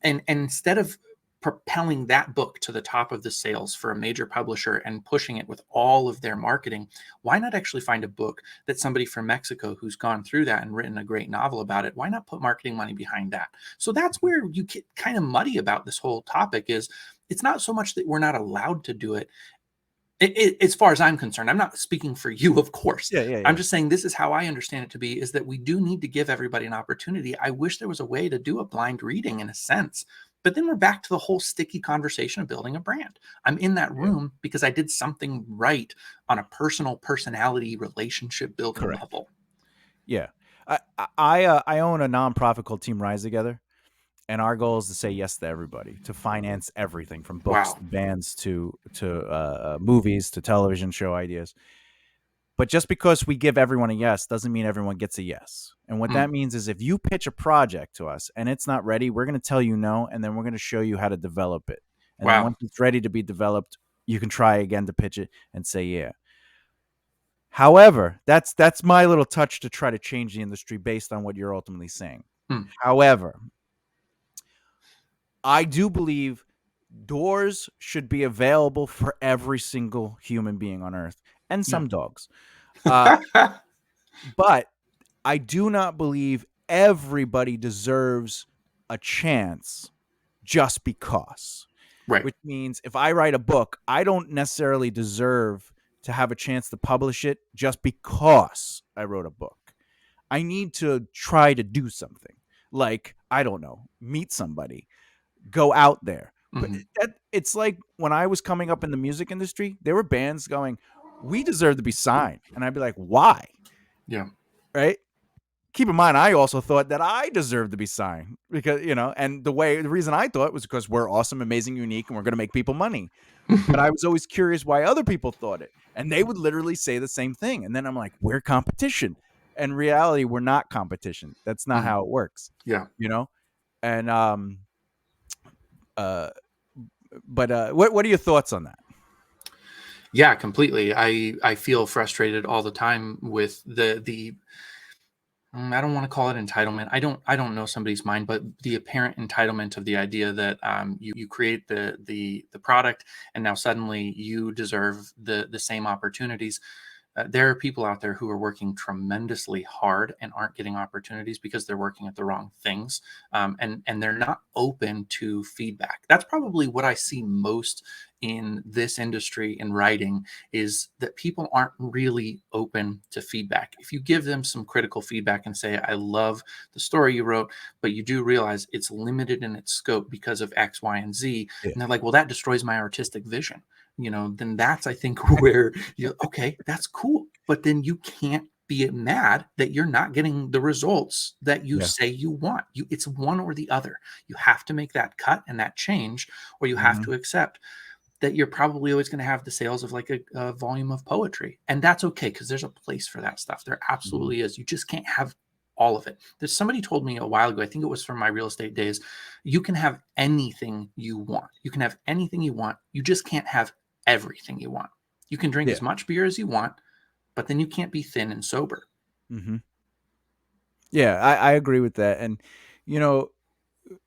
And instead of propelling that book to the top of the sales for a major publisher and pushing it with all of their marketing, why not actually find a book that somebody from Mexico who's gone through that and written a great novel about it? Why not put marketing money behind that? So that's where you get kind of muddy about this whole topic. Is it's not so much that we're not allowed to do it. As far as I'm concerned, I'm not speaking for you, of course. Yeah, yeah, I'm yeah. just saying this is how I understand it to be, is that we do need to give everybody an opportunity. I wish there was a way to do a blind reading in a sense, but then we're back to the whole sticky conversation of building a brand. I'm in that Yeah. room because I did something right on a personal personality relationship building Correct. level. Yeah. I own a nonprofit called Team Rise Together, and our goal is to say yes to everybody, to finance everything from books Wow. to bands to movies to television show ideas. But just because we give everyone a yes doesn't mean everyone gets a yes. And what Mm, that means is if you pitch a project to us and it's not ready, we're going to tell you no, and then we're going to show you how to develop it. And then wow. once it's ready to be developed, you can try again to pitch it and say yeah. However, that's my little touch to try to change the industry based on what you're ultimately saying. Mm, However, I do believe doors should be available for every single human being on earth and yeah. some dogs. Uh, but I do not believe everybody deserves a chance just because. Right. Which means if I write a book, I don't necessarily deserve to have a chance to publish it just because I wrote a book. I need to try to do something. Like, I don't know, meet somebody, go out there. But Hmm. it's like when I was coming up in the music industry, there were bands going, "We deserve to be signed." And I'd be like, "Why?" Yeah. Right? Keep in mind, I also thought that I deserved to be signed because, and the reason I thought was because we're awesome, amazing, unique, and we're going to make people money. But I was always curious why other people thought it. And they would literally say the same thing. And then I'm like, we're competition. In reality, we're not competition. That's not Mm, how it works, yeah. you know? And, uh, what are your thoughts on that? Yeah, completely. I feel frustrated all the time with the I don't want to call it entitlement. I don't know somebody's mind, but the apparent entitlement of the idea that you create the product and now suddenly you deserve the same opportunities. There are people out there who are working tremendously hard and aren't getting opportunities because they're working at the wrong things, and they're not open to feedback. That's probably what I see most in this industry in writing, is that people aren't really open to feedback. If you give them some critical feedback and say, I love the story you wrote, but you do realize it's limited in its scope because of X, Y, and Z, Yeah. and they're like, well, that destroys my artistic vision, then that's, I think, where you, okay, that's cool. But then you can't be mad that you're not getting the results that you Yeah. say you want. It's one or the other. You have to make that cut and that change, or you have Hmm. to accept that you're probably always going to have the sales of like a volume of poetry. And that's okay, because there's a place for that stuff. There Hmm. absolutely is. You just can't have all of it. There's somebody told me a while ago, I think it was from my real estate days, you can have anything you want. You can have anything you want. You just can't have everything you want. You can drink Yeah. as much beer as you want, but then you can't be thin and sober. Hmm. Yeah. I agree with that. And, you know,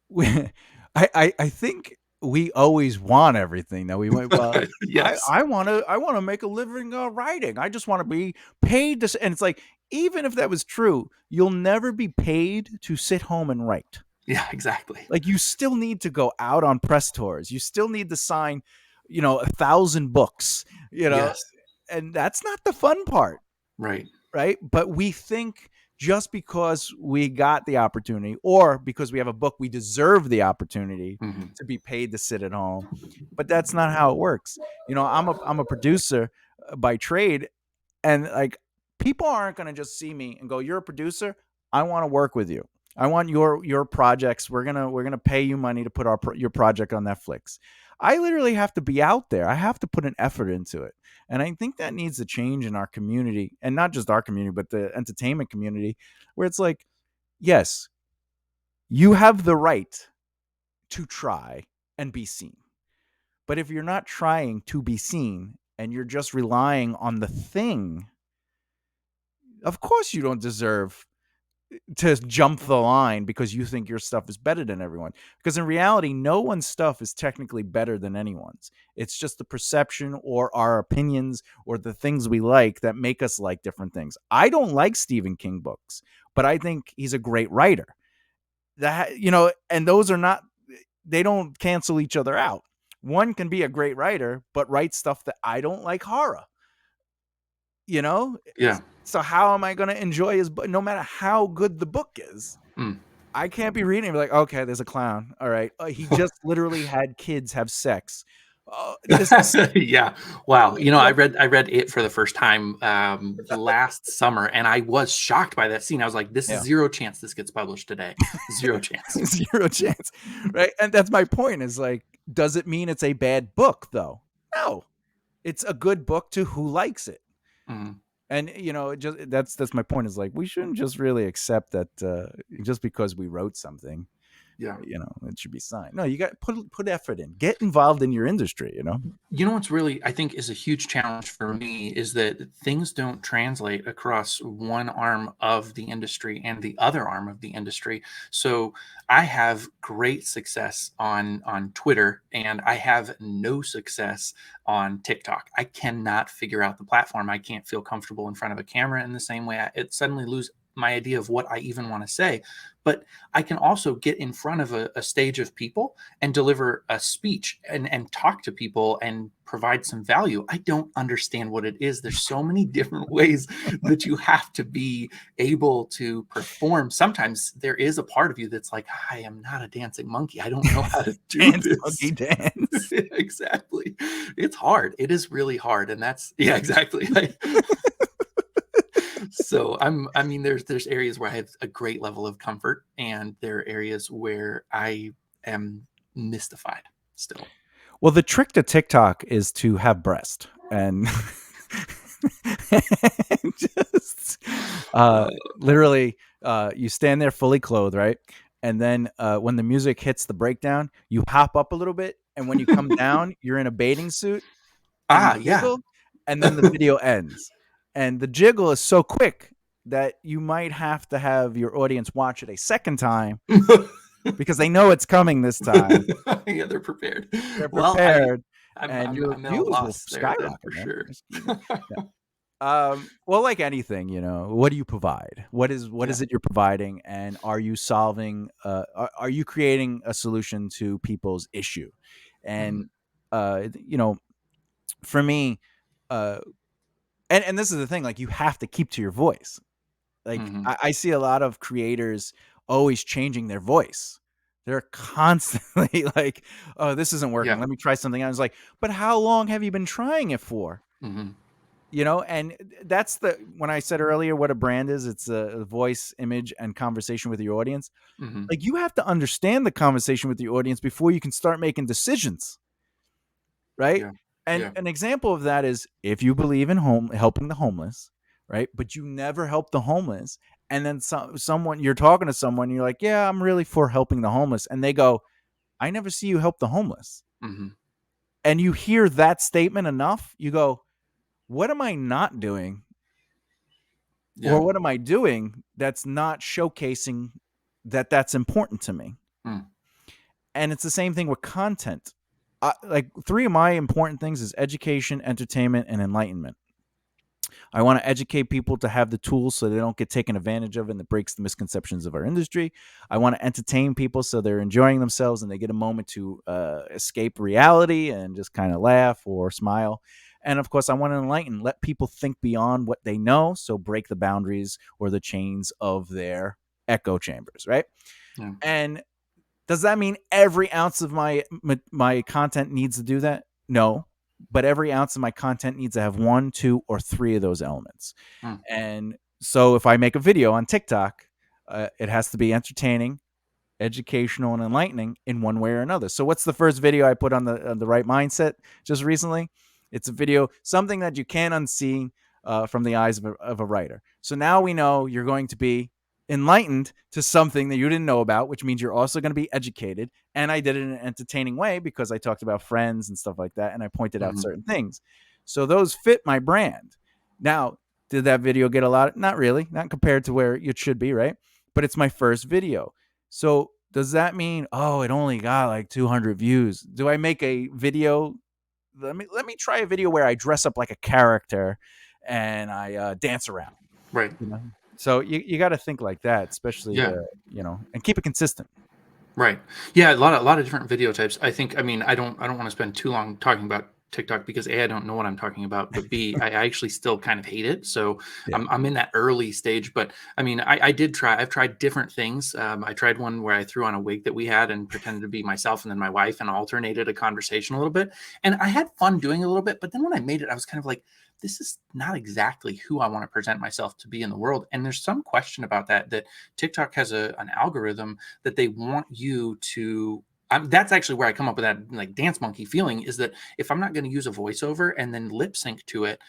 we, I think we always want everything that we want. Well, Yes. I want to make a living writing. I just want to be paid to, and it's like, even if that was true, you'll never be paid to sit home and write. Yeah, exactly. Like, you still need to go out on press tours. You still need to sign, 1,000 books, Yes. and that's not the fun part, Right. right? But we think just because we got the opportunity or because we have a book, we deserve the opportunity Hmm. to be paid to sit at home. But that's not how it works. I'm a producer by trade, and like, people aren't going to just see me and go, "You're a producer. I want to work with you. I want your projects. We're gonna pay you money to put your project on Netflix." I literally have to be out there. I have to put an effort into it. And I think that needs a change in our community, and not just our community, but the entertainment community, where it's like, yes, you have the right to try and be seen. But if you're not trying to be seen and you're just relying on the thing, of course you don't deserve to jump the line because you think your stuff is better than everyone. Because in reality, no one's stuff is technically better than anyone's. It's just the perception or our opinions or the things we like that make us like different things. I don't like Stephen King books, but I think he's a great writer. That, and those are not, they don't cancel each other out. One can be a great writer, but write stuff that I don't like, horror. You know? Yeah. So how am I going to enjoy his book, no matter how good the book is? Mm. I can't be reading and be like, okay, there's a clown. All right. He just literally had kids have sex. This is Yeah. Wow. I like, read it for the first time last summer, and I was shocked by that scene. I was like, this is zero chance this gets published today. Zero chance. Zero chance. Right. And that's my point, is like, does it mean it's a bad book though? No. It's a good book to who likes it. Mm. And that's my point, is like, we shouldn't just really accept that just because we wrote something, Yeah. it should be signed. No, you got to put effort in, get involved in your industry. What's really, I think, is a huge challenge for me is that things don't translate across one arm of the industry and the other arm of the industry. So I have great success on Twitter, and I have no success on TikTok. I cannot figure out the platform. I can't feel comfortable in front of a camera in the same way. It suddenly lose my idea of what I even want to say. But I can also get in front of a stage of people and deliver a speech and talk to people and provide some value. I don't understand what it is. There's so many different ways that you have to be able to perform. Sometimes there is a part of you that's like, I am not a dancing monkey. I don't know how to do Dance, this. monkey dance. Exactly. It's hard. It is really hard. And that's, yeah, exactly. So there's areas where I have a great level of comfort, and there are areas where I am mystified still. Well, the trick to TikTok is to have breast, and just literally you stand there fully clothed, right? And then when the music hits the breakdown, you hop up a little bit, and when you come down, you're in a bathing suit, and you Yeah. jiggle, and then the video ends. And the jiggle is so quick that you might have to have your audience watch it a second time because they know it's coming this time. Yeah, they're prepared. They're Well, prepared, I'm and your at a views will loss there then, skyrocket, for man. sure. Well, like anything, what do you provide? What is it you're providing, and are you solving? Are you creating a solution to people's issue? And for me, and this is the thing, like, you have to keep to your voice. Like, I see a lot of creators always changing their voice. They're constantly like, oh, this isn't working. Yeah. Let me try something else. Like, but how long have you been trying it for? Mm-hmm. And that's when I said earlier what a brand is, it's a voice, image, and conversation with your audience. Mm-hmm. Like, you have to understand the conversation with your audience before you can start making decisions. Right. Yeah. And Yeah. an example of that is if you believe in helping the homeless, right? But you never help the homeless. And then someone, you're talking to someone, you're like, yeah, I'm really for helping the homeless. And they go, I never see you help the homeless. Mm-hmm. And you hear that statement enough, you go, what am I not doing? Yeah. Or what am I doing that's not showcasing that's important to me? Mm. And it's the same thing with content. Like, 3 of my important things is education, entertainment, and enlightenment. I want to educate people to have the tools so they don't get taken advantage of and that breaks the misconceptions of our industry. I want to entertain people so they're enjoying themselves and they get a moment to escape reality and just kind of laugh or smile. And of course, I want to enlighten, let people think beyond what they know, so break the boundaries or the chains of their echo chambers, right? Yeah. And does that mean every ounce of my content needs to do that? No. But every ounce of my content needs to have 1, 2, or 3 of those elements. And so if I make a video on TikTok, it has to be entertaining, educational and enlightening in one way or another. So what's the first video I put on the right mindset just recently? It's a video, something that you can't unsee from the eyes of a writer. So now we know you're going to be enlightened to something that you didn't know about, which means you're also going to be educated. And I did it in an entertaining way because I talked about friends and stuff like that, and I pointed out Hmm. certain things. So those fit my brand. Now, did that video get a lot? Not really, not compared to where it should be, right? But it's my first video. So does that mean, oh, it only got like 200 views? Do I make a video? Let me try a video where I dress up like a character and I dance around. Right. You know, so you got to think like that, especially Yeah. and keep it consistent. Right. Yeah, a lot of different video types. I think, I mean, I don't want to spend too long talking about TikTok because A, I don't know what I'm talking about, but B, I actually still kind of hate it. So Yeah, I'm in that early stage. But I mean, I've tried different things. I tried one where I threw on a wig that we had and pretended to be myself and then my wife and alternated a conversation a little bit. And I had fun doing it a little bit. But then when I made it, I was kind of like, this is not exactly who I want to present myself to be in the world. And there's some question about that TikTok has an algorithm that they want you to. That's actually where I come up with that like dance monkey feeling, is that if I'm not going to use a voiceover and then lip sync to it,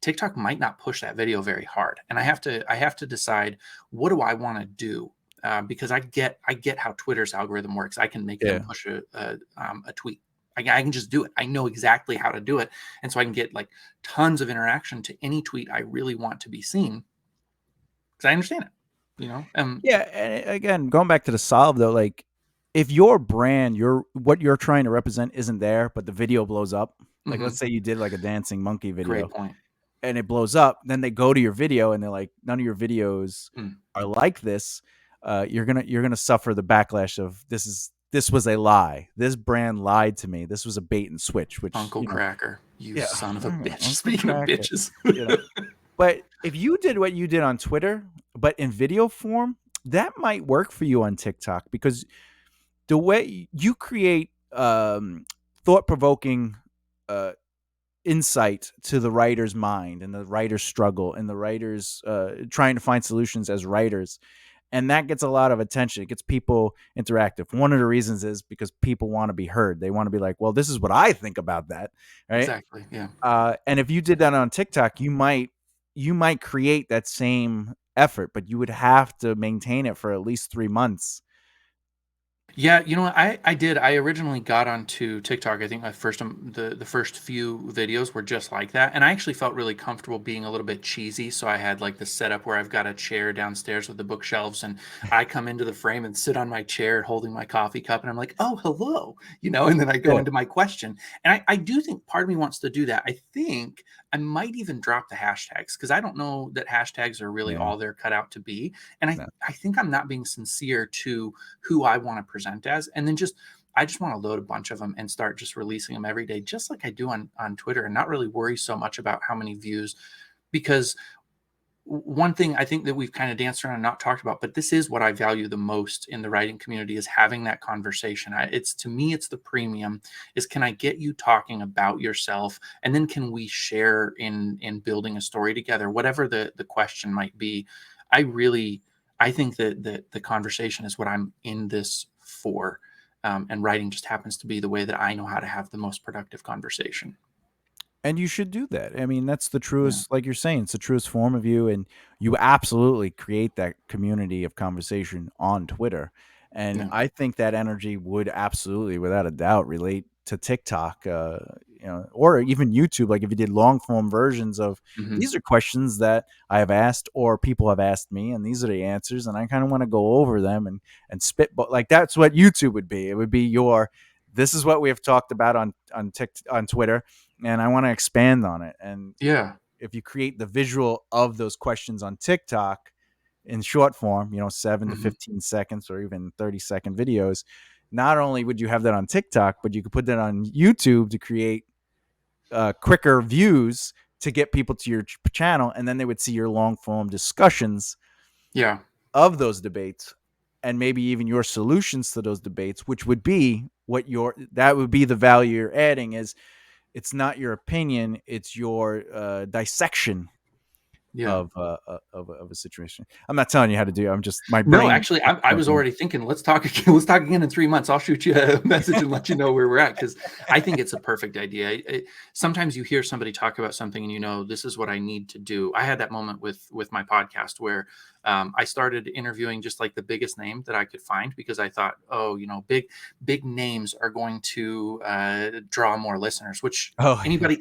TikTok might not push that video very hard, and I have to decide, what do I want to do, because I get how Twitter's algorithm works. I can make them yeah, push a tweet. I can just do it. I know exactly how to do it, and so I can get like tons of interaction to any tweet I really want to be seen because I understand it. You know, yeah. And again, going back to the solve though, like if your brand, your what you're trying to represent isn't there, but the video blows up. Like let's mhm, say you did like a dancing monkey great video point. and it blows up, then they go to your video and they're like, none of your videos Mm. are like this. You're gonna suffer the backlash of this was a lie. This brand lied to me. This was a bait and switch, which Uncle Cracker, you yeah, son of a bitch. Uncle Speaking of Cracker, bitches. you know. But if you did what you did on Twitter, but in video form, that might work for you on TikTok because the way you create thought provoking uh, insight to the writer's mind and the writer's struggle and the writer's trying to find solutions as writers. And that gets a lot of attention. It gets people interactive. One of the reasons is because people want to be heard. They want to be like, well, this is what I think about that. Right. Exactly. Yeah. And if you did that on TikTok, you might create that same effort, but you would have to maintain it for at least 3 months. Yeah, you know what? I did. I originally got onto TikTok. I think my first the first few videos were just like that, and I actually felt really comfortable being a little bit cheesy. So I had like the setup where I've got a chair downstairs with the bookshelves, and I come into the frame and sit on my chair holding my coffee cup, and I'm like, "Oh, hello," and then I go Yeah. into my question, and I do think part of me wants to do that. I think I might even drop the hashtags because I don't know that hashtags are really Yeah. all they're cut out to be, and I No. I think I'm not being sincere to who I want to present as. And then I just want to load a bunch of them and start just releasing them every day, just like I do on Twitter, and not really worry so much about how many views. Because one thing I think that we've kind of danced around and not talked about, but this is what I value the most in the writing community, is having that conversation. It's, to me, it's the premium, is can I get you talking about yourself, and then can we share in building a story together, whatever the question might be. I think that the conversation is what I'm in this for. And writing just happens to be the way that I know how to have the most productive conversation. And you should do that. I mean, that's the Yeah. truest, like you're saying, it's the truest form of you. And you absolutely create that community of conversation on Twitter. And Yeah. I think that energy would absolutely, without a doubt, relate to TikTok, or even YouTube. Like if you did long form versions of Hmm. these are questions that I have asked or people have asked me, and these are the answers, and I kind of want to go over them and spit. But like that's what YouTube would be. It would be this is what we have talked about on Twitter, and I want to expand on it. And Yeah. if you create the visual of those questions on TikTok in short form, 7 to Hmm. 15 seconds or even 30-second videos, not only would you have that on TikTok, but you could put that on YouTube to create quicker views to get people to your channel. And then they would see your long form discussions Yeah. of those debates and maybe even your solutions to those debates, which would be that would be the value you're adding. Is it's not your opinion, it's your dissection Yeah. of a situation. I'm not telling you how to do it. I'm just my No, brain. actually, I was already thinking, let's talk again. Let's talk again in 3 months. I'll shoot you a message and let you know where we're at, because I think it's a perfect idea. Sometimes you hear somebody talk about something and this is what I need to do. I had that moment with my podcast where I started interviewing just like the biggest name that I could find, because I thought, oh, big names are going to draw more listeners. Which Oh, anybody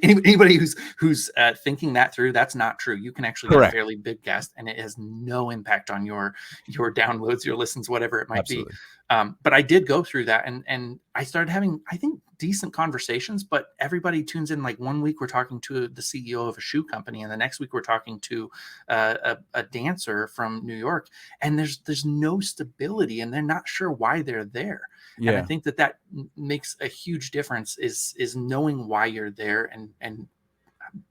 who's thinking that through, that's not true. You can actually get a correct. fairly big guest, and it has no impact on your downloads, your listens, whatever it might Absolutely. be. But I did go through that, and I started having, I think, decent conversations. But everybody tunes in. Like, one week we're talking to the CEO of a shoe company, and the next week we're talking to a dancer from New York, and there's no stability, and they're not sure why they're there. And I Yeah. think that makes a huge difference, is knowing why you're there, and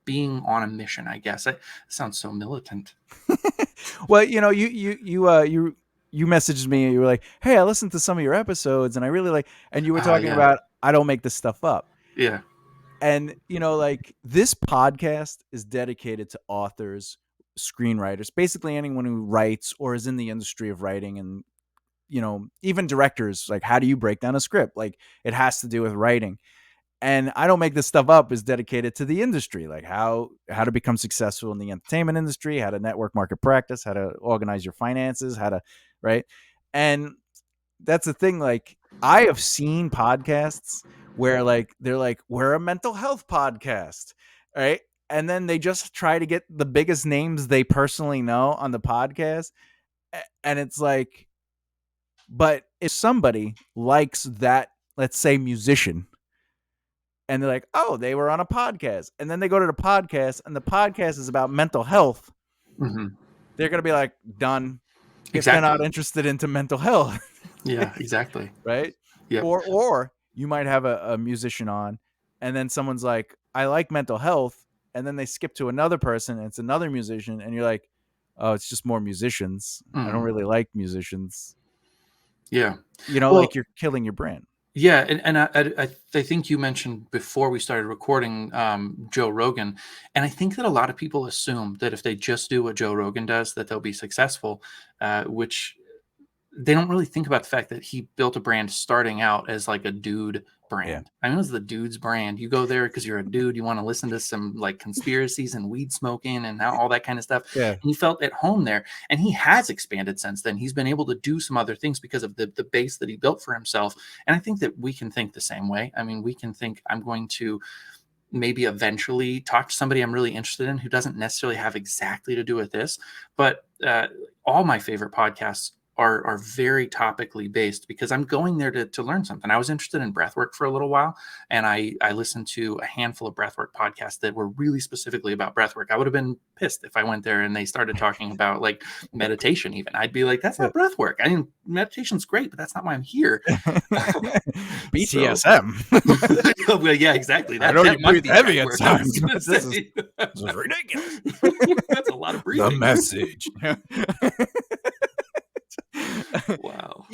being on a mission. I guess it sounds so militant. Well, you messaged me and you were like, "Hey, I listened to some of your episodes and I really like," and you were talking Yeah, about I don't make this stuff up. yeah. And like, this podcast is dedicated to authors, screenwriters, basically anyone who writes or is in the industry of writing, and even directors. Like, how do you break down a script? Like, it has to do with writing. And I don't make this stuff up is dedicated to the industry, like how to become successful in the entertainment industry, how to network market practice, how to organize your finances, how to, right? And that's the thing. Like, I have seen podcasts where, like, they're like, we're a mental health podcast, right? And then they just try to get the biggest names they personally know on the podcast. And it's like, but if somebody likes that, let's say, musician, and they're like, oh, they were on a podcast, and then they go to the podcast and the podcast is about mental health, Mm-hmm. they're going to be like, done, if they're not Exactly. interested into mental health. Yeah, exactly. Right. Yep. Or you might have a musician on, and then someone's like, I like mental health, and then they skip to another person and it's another musician, and you're like, oh, it's just more musicians. I don't Mm. really like musicians. Yeah. Like, Well, you're killing your brand. yeah, and I think you mentioned before we started recording Joe Rogan, and I think that a lot of people assume that if they just do what Joe Rogan does, that they'll be successful, which they don't really think about the fact that he built a brand starting out as like a dude Yeah. brand. I mean, it was the dude's brand. You go there because you're a dude. You want to listen to some like conspiracies and weed smoking and all that kind of stuff. Yeah. And he felt at home there. And he has expanded since then. He's been able to do some other things because of the base that he built for himself. And I think that we can think the same way. I mean, we can think, I'm going to maybe eventually talk to somebody I'm really interested in who doesn't necessarily have exactly to do with this. But all my favorite podcasts are very topically based, because I'm going there to learn something. I was interested in breathwork for a little while, and I listened to a handful of breathwork podcasts that were really specifically about breathwork. I would have been pissed if I went there and they started talking about like meditation. Even I'd be like, that's Yeah. not breathwork. I mean, meditation's great, but that's not why I'm here. BTSM. Well, yeah, exactly. I know you That might breathe be heavy right at word I was times, gonna but this say. is ridiculous. That's a lot of The breathing. message. Wow.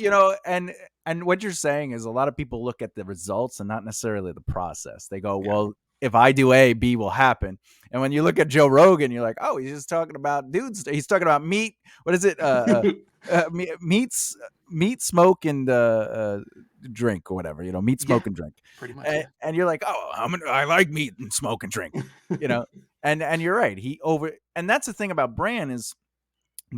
And what you're saying is, a lot of people look at the results and not necessarily the process. They go, Yeah. well, if I do A, B will happen. And when you look at Joe Rogan, you're like, oh, he's just talking about dudes. He's talking about meat. What is it? Meat, smoke, and drink, or whatever. Meat, Yeah, smoke, and drink. pretty much. Yeah. And you're like, oh, I like meat and smoke and drink. And you're right. And that's the thing about brand is,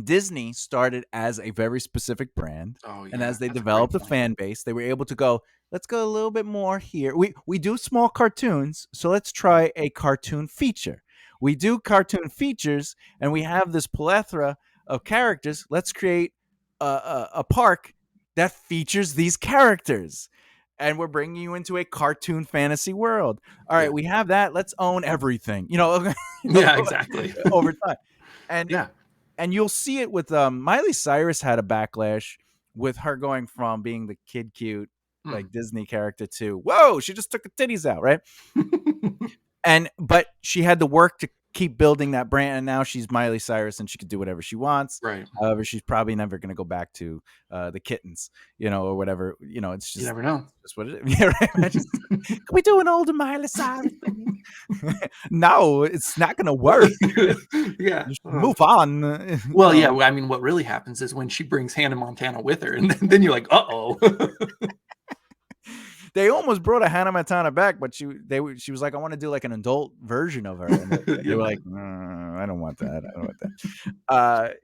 Disney started as a very specific brand, Oh, and yeah. as they That's a great developed a point. fan base, they were able to go, let's go a little bit more here. We do small cartoons, so let's try a cartoon feature. We do cartoon features, and we have this plethora of characters. Let's create a park that features these characters, and we're bringing you into a cartoon fantasy world. All right, Yeah. we have that. Let's own everything. Yeah, exactly. Over time. And Yeah. and you'll see it with Miley Cyrus had a backlash with her going from being the kid cute, Mm. like, Disney character to, whoa, she just took the titties out, right? But she had to work to keep building that brand. And now she's Miley Cyrus and she could do whatever she wants. Right. However, she's probably never going to go back to the kittens, or whatever. It's You just, never know. just what it is. Yeah, right. Can we do an older Miley Cyrus? No, it's not going to work. Yeah. Just move on. Well, yeah. I mean, what really happens is when she brings Hannah Montana with her, and then you're like, uh-oh. They almost brought a Hannah Montana back, but she was like, I want to do like an adult version of her. And they were like, I don't want that. I don't want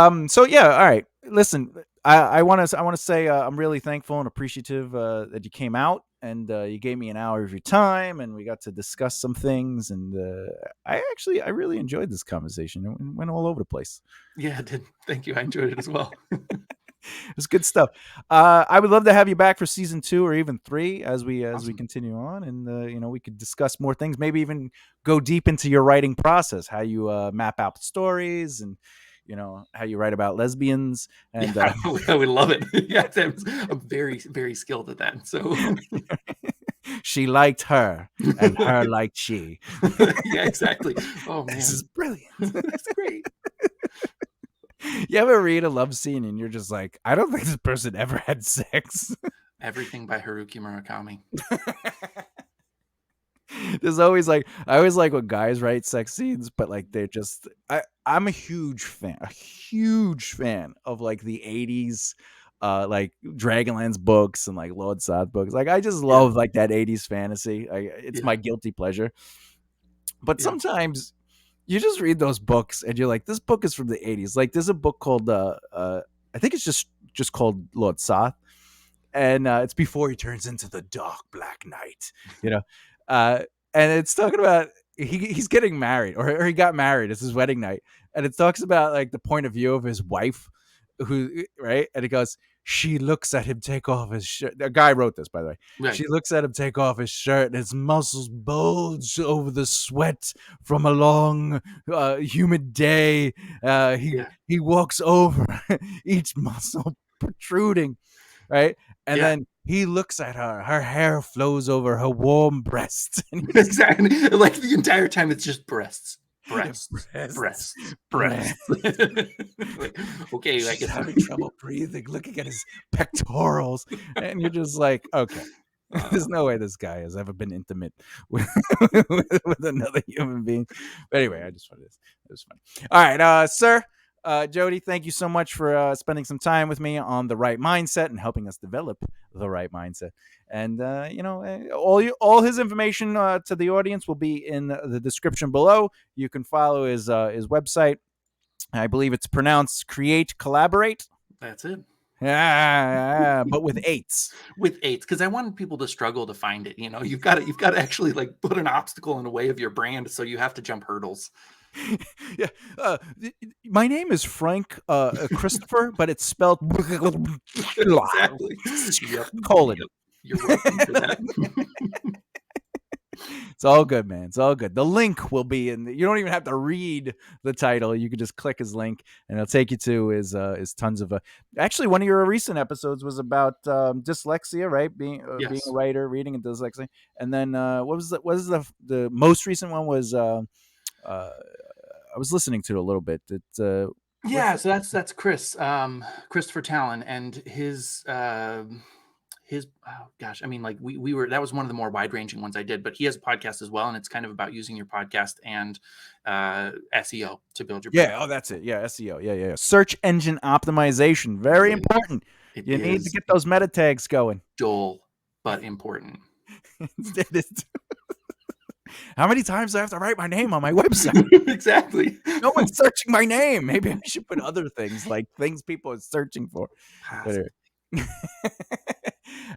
that. So yeah, all right. Listen, I want to say I'm really thankful and appreciative that you came out and you gave me an hour of your time and we got to discuss some things. And I really enjoyed this conversation. It went all over the place. Yeah, it did. Thank you. I enjoyed it as well. It was good stuff. I would love to have you back for season 2 or even 3 as we continue on, and we could discuss more things. Maybe even go deep into your writing process, how you map out stories, and how you write about lesbians. And I would love it. Yeah, I'm very, very skilled at that. So she liked her, and her liked she. Yeah, exactly. Oh man, this is brilliant. That's great. You ever read a love scene and you're just like, I don't think this person ever had sex? Everything by Haruki Murakami. There's always I always like when guys write sex scenes, but like they're just I'm a huge fan of like the 80s like Dragonlance books and like Lord Soth books. Like I just love like that 80s fantasy. It's my guilty pleasure. But sometimes you just read those books and you're like, this book is from the 80s. Like there's a book called I think it's just called Lord Soth, and it's before he turns into the dark black knight, and it's talking about he's getting married or he got married. It's his wedding night, and it talks about like the point of view of his wife, who right, and it goes, she looks at him take off his shirt. The guy wrote this, by the way. Right. She looks at him take off his shirt, and his muscles bulge over the sweat from a long, humid day. He walks over, each muscle protruding, right? And then he looks at her. Her hair flows over her warm breasts. Exactly. Like the entire time, it's just breasts. Breasts. Like, okay, I guess having trouble breathing, looking at his pectorals, and you're just like, okay, there's no way this guy has ever been intimate with another human being. But anyway, I just wanted this. It was fun. All right, sir. Jody, thank you so much for spending some time with me on the right mindset and helping us develop the right mindset. And all his information to the audience will be in the description below. You can follow his website. I believe it's pronounced Create Collaborate. That's it. Yeah, but with 8s. With 8s, because I want people to struggle to find it. You've got to actually like put an obstacle in the way of your brand, so you have to jump hurdles. Yeah, my name is Frank Christopher, but it's spelled exactly. colon. You're welcome for that. It's all good, man. It's all good. The link will be in. You don't even have to read the title. You can just click his link, and it'll take you to his tons of. Actually, one of your recent episodes was about dyslexia, right? Being a writer, reading, and dyslexia. And then what was the most recent one was. I was listening to it a little bit. So that's Chris, Christopher Talon, and his oh gosh, I mean, like we were, that was one of the more wide-ranging ones I did, but he has a podcast as well, and it's kind of about using your podcast and SEO to build your brand. Oh, that's it. SEO. Yeah. Search engine optimization, very important. You need to get those meta tags going. Dull, but important. How many times do I have to write my name on my website? Exactly. No one's searching my name. Maybe I should put other things, like things people are searching for.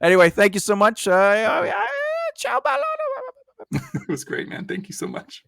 Anyway, thank you so much. Ciao. It was great, man. Thank you so much.